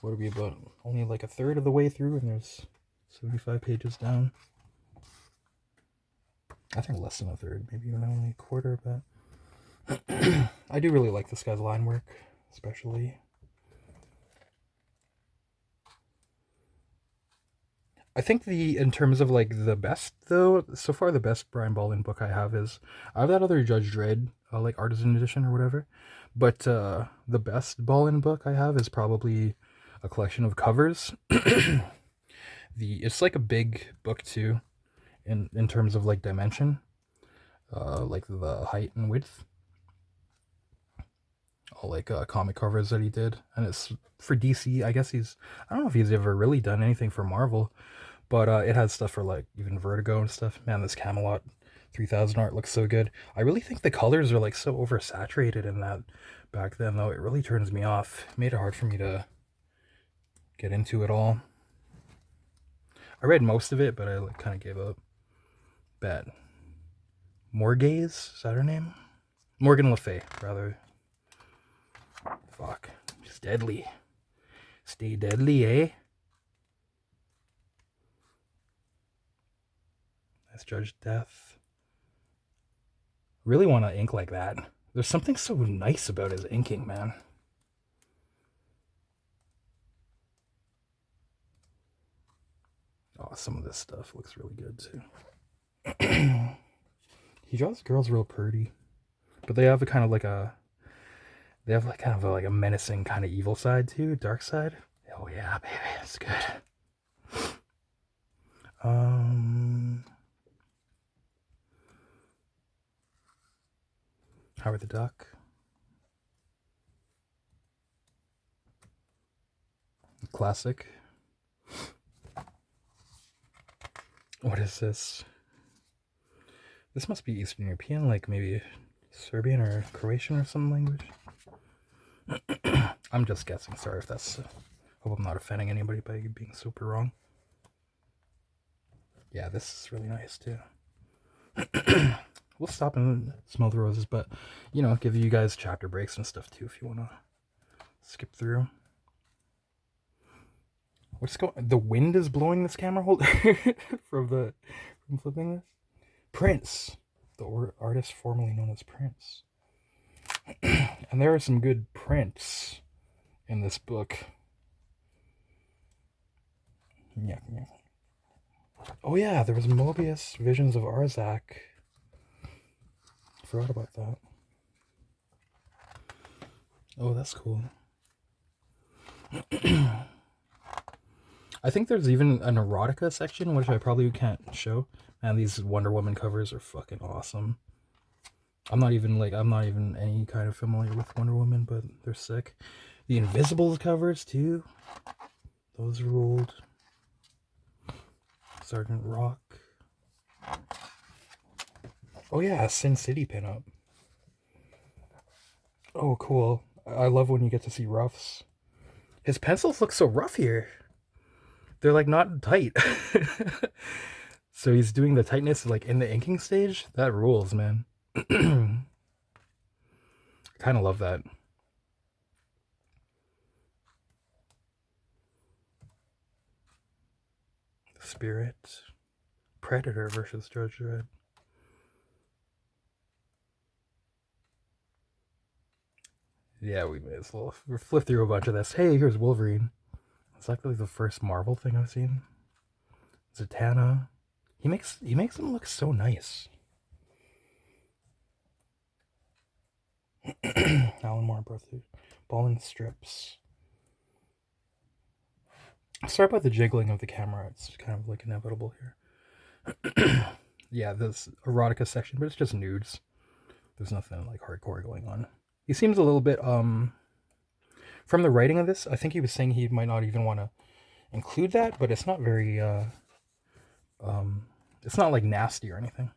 [SPEAKER 1] What are we about? Only like a third of the way through, and there's 75 pages down. I think less than a third, maybe even only a quarter, but I do really like this guy's line work, especially. I think in terms of like the best though, so far the best Brian Bolland book I have that other Judge Dredd, like Artisan Edition or whatever, but the best Bolland book I have is probably a collection of covers. It's like a big book too, in terms of like dimension, like the height and width. All like comic covers that he did, and it's for DC. I guess I don't know if he's ever really done anything for Marvel. But it has stuff for like even Vertigo and stuff. Man, this Camelot 3000 art looks so good. I really think the colors are like so oversaturated in that back then, though. It really turns me off. It made it hard for me to get into it all. I read most of it, but I like kind of gave up. Bad. Morgaze? Is that her name? Morgan Le Fay, rather. Fuck. She's deadly. Stay deadly, eh? Misjudged Death. Really want to ink like that. There's something so nice about his inking, man. Oh, some of this stuff looks really good too. He draws girls real pretty, but they have a kind of like a, they have like kind of like a menacing kind of evil side too, dark side. Oh yeah, baby, it's good. Howard the Duck. Classic. What is this? This must be Eastern European, like maybe Serbian or Croatian or some language. I'm just guessing. Sorry if that's... hope I'm not offending anybody by being super wrong. Yeah, this is really nice too. We'll stop and smell the roses, but, you know, give you guys chapter breaks and stuff too if you want to skip through. What's going... The wind is blowing this camera holder from flipping this? Prince, the artist formerly known as Prince. And there are some good prints in this book. Yeah. Oh yeah, there was Mobius, Visions of Arzak. Forgot about that. Oh, that's cool. I think there's even an erotica section, which I probably can't show. Man, these Wonder Woman covers are fucking awesome. I'm not even any kind of familiar with Wonder Woman, but they're sick. The Invisibles covers too. Those ruled. Sergeant Rock. Oh yeah, Sin City pinup. Oh, cool. I love when you get to see roughs. His pencils look so rough here. They're like not tight. So he's doing the tightness like in the inking stage. That rules, man. Kind of love that. Spirit. Predator versus Judge Dredd. Yeah, we may as well flip through a bunch of this. Hey, here's Wolverine. It's like the first Marvel thing I've seen. Zatanna. He makes him look so nice. Alan Moore, birthday. Ball and strips. Sorry about the jiggling of the camera. It's kind of like inevitable here. Yeah, this erotica section, but it's just nudes. There's nothing like hardcore going on. He seems a little bit, from the writing of this, I think he was saying he might not even want to include that, but it's not very, it's not like nasty or anything.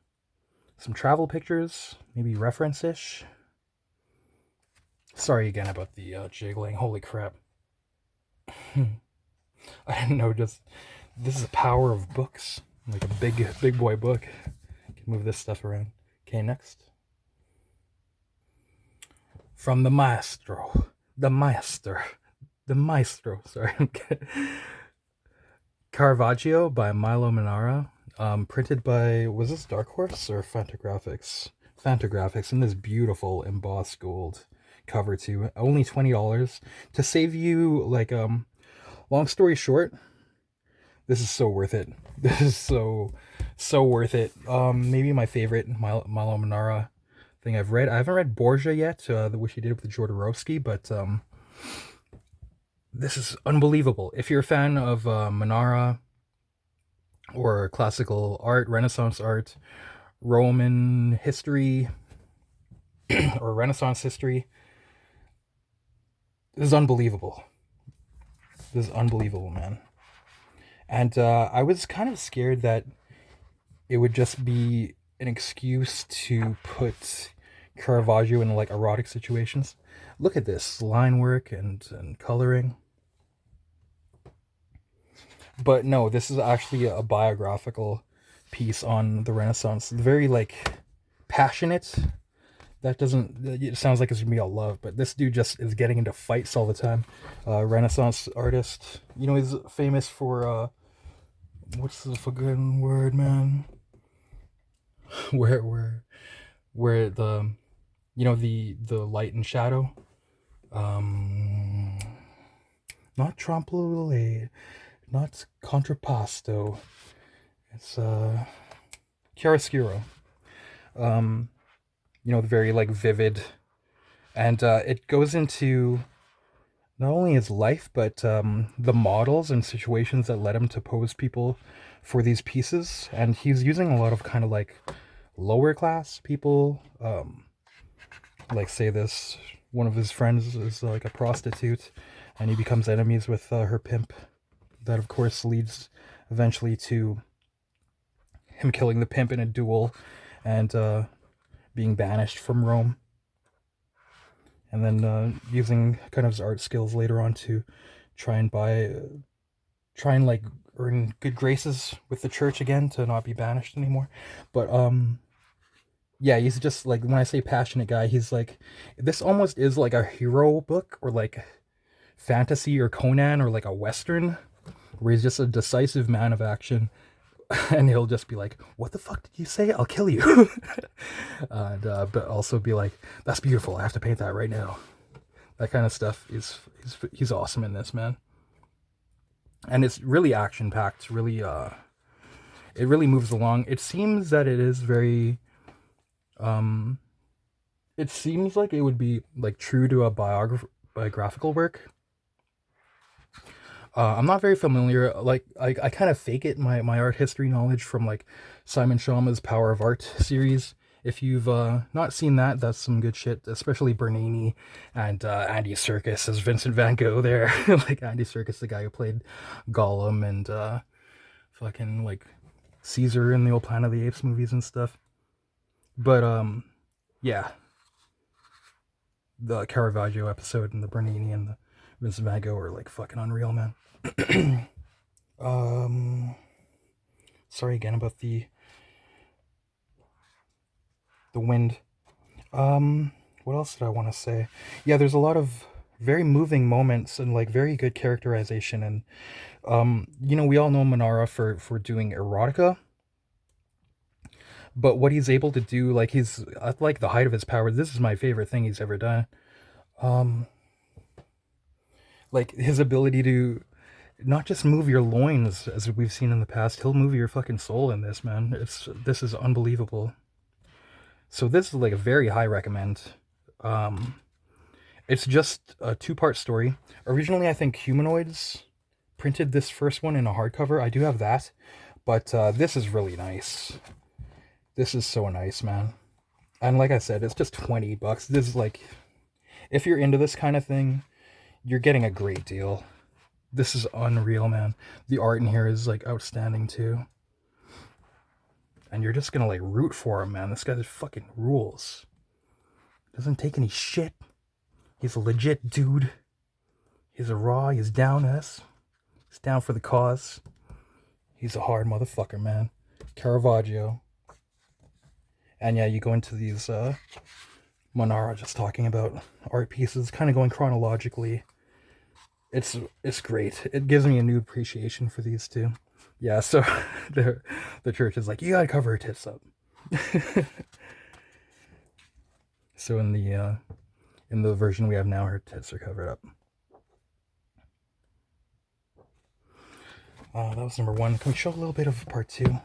[SPEAKER 1] Some travel pictures, maybe reference-ish. Sorry again about the jiggling. Holy crap. I didn't know, just, this is the power of books. Like a big boy book. Can move this stuff around. Okay, next. From the maestro. The maestro, sorry. Caravaggio by Milo Manara. Printed by, was this Dark Horse or Fantagraphics? Fantagraphics, in this beautiful embossed gold cover too. Only $20. To save you, like, long story short, this is so worth it. This is so worth it. Maybe my favorite Milo Manara thing I've read. I haven't read Borgia yet, which he did with Jodorowsky, but this is unbelievable. If you're a fan of Manara or classical art, Renaissance art, Roman history, or Renaissance history, this is unbelievable. This is unbelievable, man. And I was kind of scared that it would just be an excuse to put Caravaggio in like erotic situations. Look at this line work and coloring. But no, this is actually a biographical piece on the Renaissance. Very like passionate. That doesn't, it sounds like it's gonna be all love, but this dude just is getting into fights all the time. Renaissance artist. You know, he's famous for, what's the fucking word, man? where the the light and shadow, um not trampoliere, not contrapposto, it's chiaroscuro, um the very like vivid, and it goes into not only his life, but the models and situations that led him to pose people for these pieces. And he's using a lot of kind of like lower class people. Like, say this one of his friends is like a prostitute, and he becomes enemies with her pimp. That, of course, leads eventually to him killing the pimp in a duel and being banished from Rome. And then using kind of his art skills later on to try and like earn good graces with the church again, to not be banished anymore. But yeah, he's just like, when I say passionate guy, he's like, this almost is like a hero book, or like fantasy, or Conan, or like a western, where he's just a decisive man of action. And he'll just be like, what the fuck did you say? I'll kill you. And but also be like, that's beautiful, I have to paint that right now. That kind of stuff he's awesome in this, man. And it's really action packed, really it really moves along. It seems that it is very it seems like it would be like true to a biographical work. I'm not very familiar. Like, I kind of fake it, my art history knowledge, from like Simon Schama's Power of Art series. If you've not seen that, that's some good shit. Especially Bernini and Andy Serkis as Vincent Van Gogh there. Like, Andy Serkis, the guy who played Gollum and fucking like Caesar in the old Planet of the Apes movies and stuff. But yeah, the Caravaggio episode and the Bernini and the Vincent Van Gogh are like fucking unreal, man. Sorry again about the wind. What else did I want to say? Yeah, there's a lot of very moving moments and like very good characterization. And we all know Manara for doing erotica, but what he's able to do, like, he's at like the height of his power. This is my favorite thing he's ever done. Like, his ability to not just move your loins as we've seen in the past, he'll move your fucking soul in this, man. This is unbelievable. So this is like a very high recommend. It's just a 2-part story. Originally, I think Humanoids printed this first one in a hardcover. I do have that, but this is really nice. This is so nice, man. And like I said, it's just $20. This is like, if you're into this kind of thing, you're getting a great deal. This is unreal, man. The art in here is like outstanding too. And you're just gonna like root for him, man. This guy fucking rules. Doesn't take any shit. He's a legit dude. He's he's down us. He's down for the cause. He's a hard motherfucker, man. Caravaggio. And yeah, you go into these Manara, just talking about art pieces, kind of going chronologically. It's great. It gives me a new appreciation for these two. Yeah, so the church is like, you gotta cover her tits up. So in the version we have now, her tits are covered up. That was number 1. Can we show a little bit of part 2?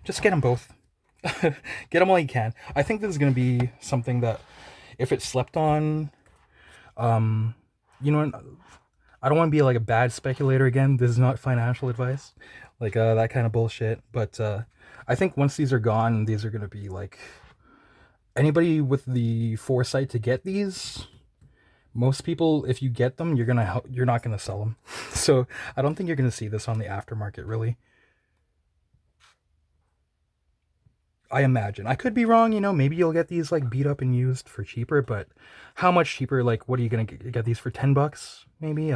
[SPEAKER 1] Just get them both. Get them all you can. I think this is going to be something that, if it's slept on, I don't want to be like a bad speculator again. This is not financial advice, like that kind of bullshit. But I think once these are gone, these are going to be like, anybody with the foresight to get these, most people, if you get them, you're not gonna sell them. So I don't think you're gonna see this on the aftermarket, really. I imagine. I could be wrong, maybe you'll get these like beat up and used for cheaper, but how much cheaper? Like, what are you gonna get these for? $10 maybe?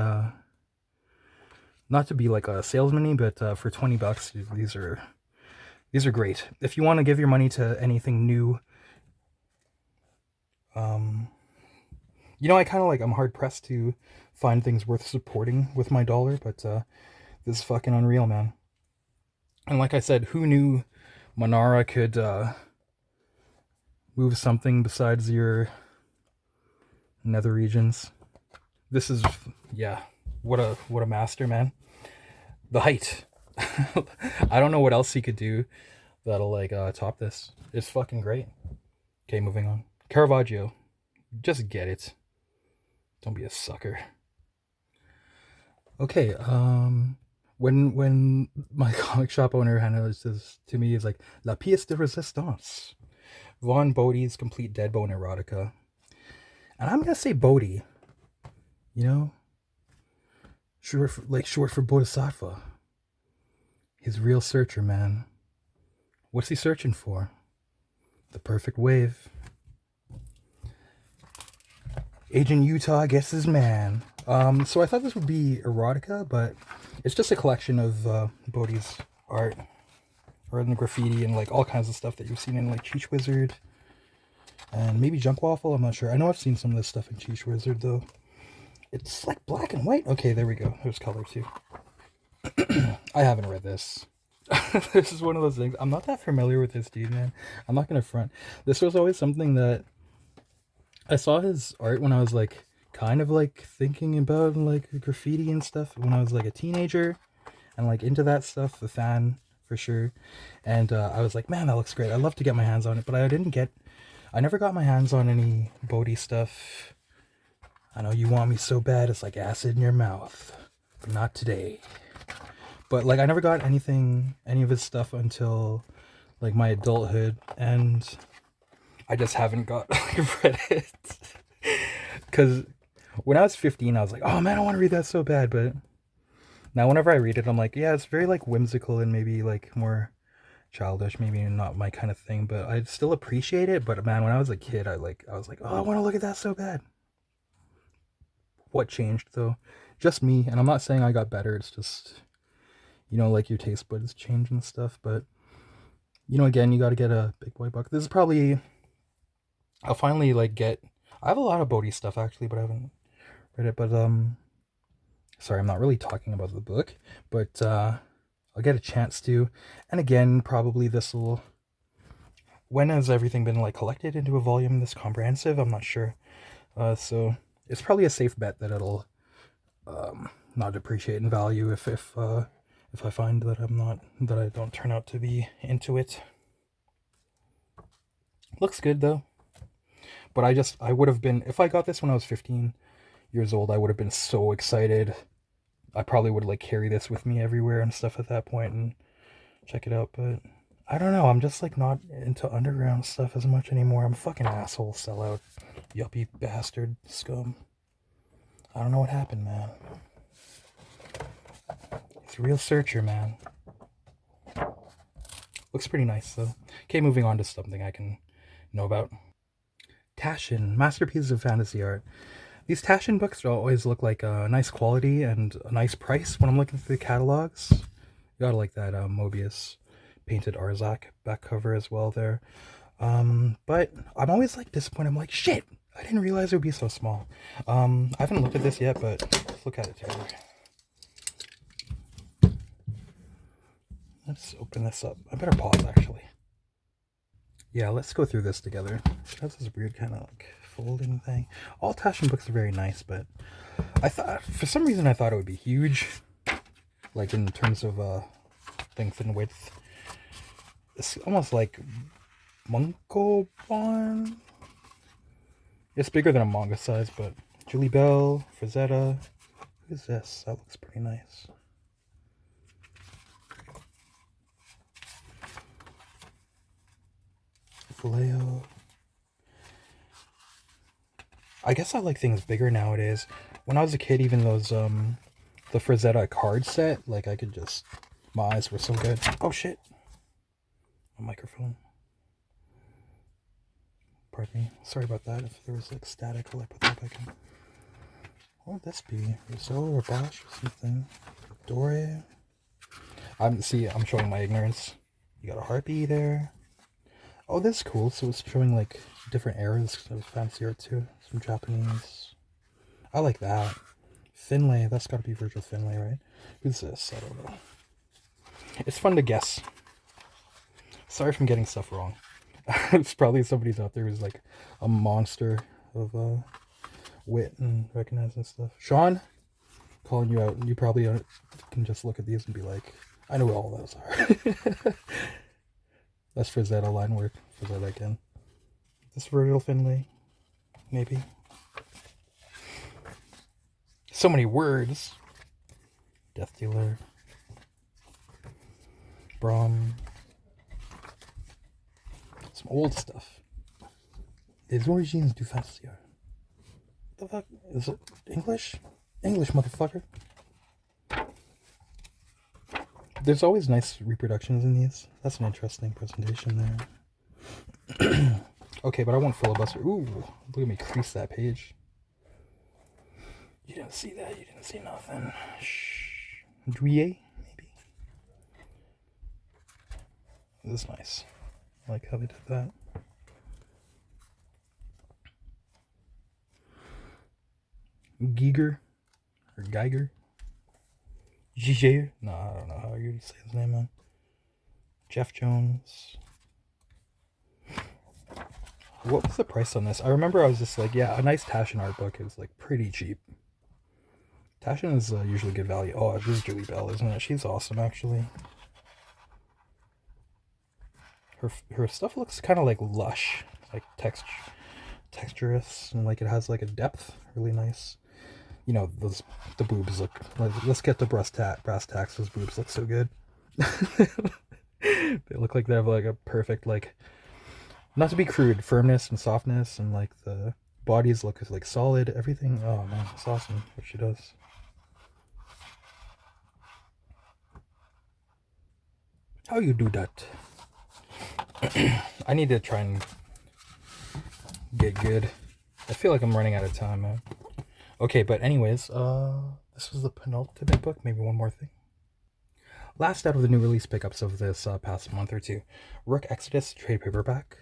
[SPEAKER 1] Not to be like a salesman-y, but for $20, these are great. If you want to give your money to anything new, I kind of like, I'm hard pressed to find things worth supporting with my dollar, but this is fucking unreal, man. And like I said, who knew Manara could move something besides your nether regions. This is, yeah, what a master, man. The height. I don't know what else he could do that'll like top this. It's fucking great. Okay, moving on. Caravaggio. Just get it. Don't be a sucker. Okay, when my comic shop owner handed this to me, is like La pièce de résistance, Von Bodie's complete dead bone erotica, and I'm gonna say Bodie, you know, short for Bodhisattva. His real searcher, man. What's he searching for? The perfect wave. Agent Utah gets his man. So I thought this would be erotica, but it's just a collection of Bodhi's art and graffiti and like all kinds of stuff that you've seen in like Cheech Wizard and maybe Junk Waffle. I'm not sure. I know I've seen some of this stuff in Cheech Wizard though. It's like black and white. Okay, there we go. There's color too. I haven't read this. This is one of those things. I'm not that familiar with this dude, man. I'm not gonna front. This was always something that I saw his art when I was like kind of like thinking about like graffiti and stuff when I was like a teenager and like into that stuff, the fan for sure. And I was like, man, that looks great. I'd love to get my hands on it, but I never got my hands on any Bodhi stuff. I know you want me so bad, it's like acid in your mouth, but not today. But like I never got any of his stuff until like my adulthood, and I just haven't got like read it. Because when I was 15, I was like, oh man, I want to read that so bad. But now whenever I read it, I'm like, yeah, it's very like whimsical and maybe like more childish, maybe not my kind of thing, but I still appreciate it. But man, when I was a kid, I was like, oh, I want to look at that so bad. What changed though? Just me, and I'm not saying I got better. It's just, you know, like your taste buds change and stuff. But you know, again, you got to get a big boy book. This is probably, I'll finally like get. I have a lot of Bodhi stuff actually, but I haven't read it. But sorry, I'm not really talking about the book, but I'll get a chance to. And again, probably this will. When has everything been like collected into a volume this comprehensive? I'm not sure. So it's probably a safe bet that it'll not depreciate in value if I find that I don't turn out to be into it. Looks good though. But I would have been, if I got this when I was 15 years old, I would have been so excited. I probably would like carry this with me everywhere and stuff at that point and check it out. But I don't know. I'm just like not into underground stuff as much anymore. I'm a fucking asshole, sellout, yuppie bastard, scum. I don't know what happened, man. It's a real searcher, man. Looks pretty nice though. Okay, moving on to something I can know about. Taschen, masterpieces of fantasy art. These Taschen books always look like a nice quality and a nice price when I'm looking through the catalogs. You gotta like that Mobius painted Arzak back cover as well there. But I'm always like disappointed. I'm like, shit, I didn't realize it would be so small. I haven't looked at this yet, but let's look at it together. Let's open this up. I better pause actually. Yeah, let's go through this together. It has this weird kind of like folding thing. All Taschen books are very nice, but I thought, for some reason, I thought it would be huge. Like in terms of length and width. It's almost like Munkobon. It's bigger than a manga size, but Julie Bell, Frazetta. Who's this? That looks pretty nice. Vallejo. I guess I like things bigger nowadays. When I was a kid, even those the Frazetta card set, like I could just, my eyes were so good. Oh shit. A microphone. Pardon me. Sorry about that. If there was like static, I'll put that back in. What would this be? Rousseau or Bosch or something? Dore. I'm showing my ignorance. You got a harpy there. Oh, that's cool. So it's showing like different eras of fancy art too. Some Japanese. I like that. Finlay. That's got to be Virgil Finlay, right? Who's this? I don't know. It's fun to guess Sorry if I'm getting stuff wrong. It's probably somebody's out there who's like a monster of wit and recognizing stuff. Sean, calling you out. You probably can just look at these and be like, I know what all those are. That's for Zeta line work. For Zeta again. This Virgil Finlay. Maybe. So many words. Death Dealer. Braum. Some old stuff. Les origines du facial. The fuck? Is it English? English, motherfucker. There's always nice reproductions in these. That's an interesting presentation there. Okay, but I won't filibuster. Ooh, look at me crease that page. You didn't see that. You didn't see nothing. Shh. Drouillet, maybe? This is nice. I like how they did that. Giger? Or Geiger? Giger? No, I don't know how you say his name, man. Jeff Jones. What was the price on this? I remember I was just like, yeah, a nice Taschen art book is like pretty cheap. Taschen is usually good value. Oh, this is Jordie Bellaire, isn't it? She's awesome, actually. Her stuff looks kind of like lush, like texturous, and like it has like a depth. Really nice. You know, the boobs look. Let's get to brass tacks. Those boobs look so good. They look like they have like a perfect, like, not to be crude, firmness and softness, and like the bodies look like solid. Everything. Oh man, it's awesome what she does. How you do that? I need to try and get good. I feel like I'm running out of time, man. Okay, but anyways, this was the penultimate book. Maybe one more thing. Last out of the new release pickups of this past month or two. Rook Exodus trade paperback.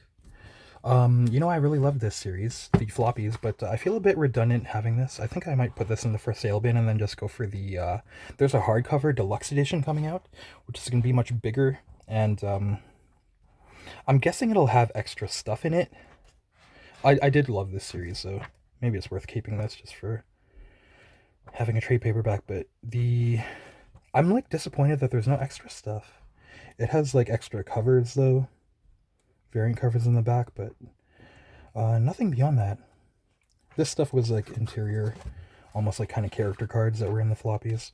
[SPEAKER 1] You know, I really love this series, the floppies, but I feel a bit redundant having this. I think I might put this in the for sale bin and then just go for the, there's a hardcover deluxe edition coming out, which is going to be much bigger, and I'm guessing it'll have extra stuff in it. I did love this series, so maybe it's worth keeping this just for having a trade paperback, but I'm like disappointed that there's no extra stuff. It has like extra covers though, variant covers in the back, but nothing beyond that. This stuff was like interior, almost like kind of character cards that were in the floppies.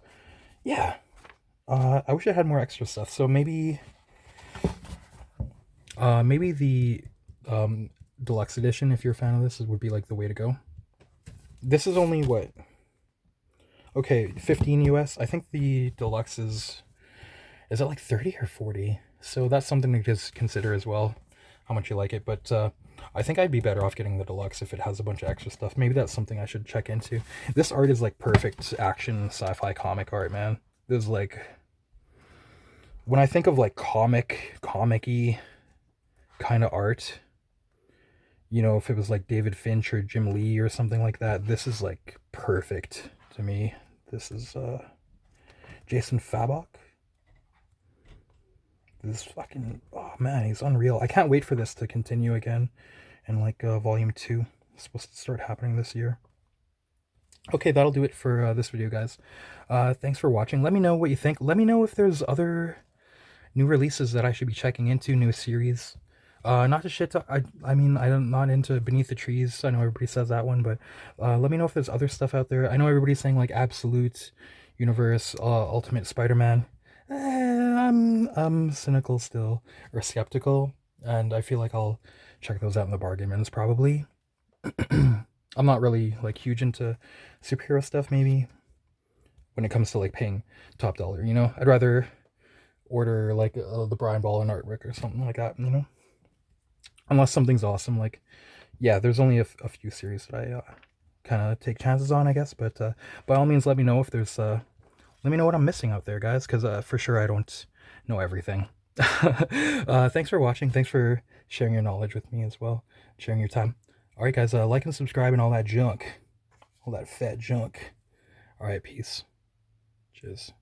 [SPEAKER 1] Yeah, I wish I had more extra stuff, so maybe the deluxe edition, if you're a fan of this, would be like the way to go. This is only what? Okay, 15 US. I think the deluxe is it like 30 or 40? So that's something to just consider as well, how much you like it. But I think I'd be better off getting the deluxe if it has a bunch of extra stuff. Maybe that's something I should check into. This art is like perfect action sci-fi comic art, man. There's like, when I think of like comic-y kind of art, you know, if it was like David Finch or Jim Lee or something like that, this is like perfect to me. This is Jason Fabok. This fucking, oh man, he's unreal. I can't wait for this to continue again, and like volume 2 is supposed to start happening this year. Okay, that'll do it for this video, guys. Thanks for watching. Let me know what you think. Let me know if there's other new releases that I should be checking into, new series. Not to shit talk, I mean, I'm not into Beneath the Trees. I know everybody says that one, but let me know if there's other stuff out there. I know everybody's saying like Absolute Universe, Ultimate Spider-Man. I'm cynical still, or skeptical, and I feel like I'll check those out in the bargain bins probably. I'm not really like huge into superhero stuff, maybe, when it comes to like paying top dollar, you know? I'd rather order like the Brian Ballin artwork or something like that, you know? Unless something's awesome, like, yeah, there's only a few series that I kind of take chances on, I guess, but by all means, let me know if there's, let me know what I'm missing out there, guys, because for sure I don't know everything. Thanks for watching, thanks for sharing your knowledge with me as well, sharing your time. Alright guys, like and subscribe and all that junk, all that fat junk. Alright, peace. Cheers.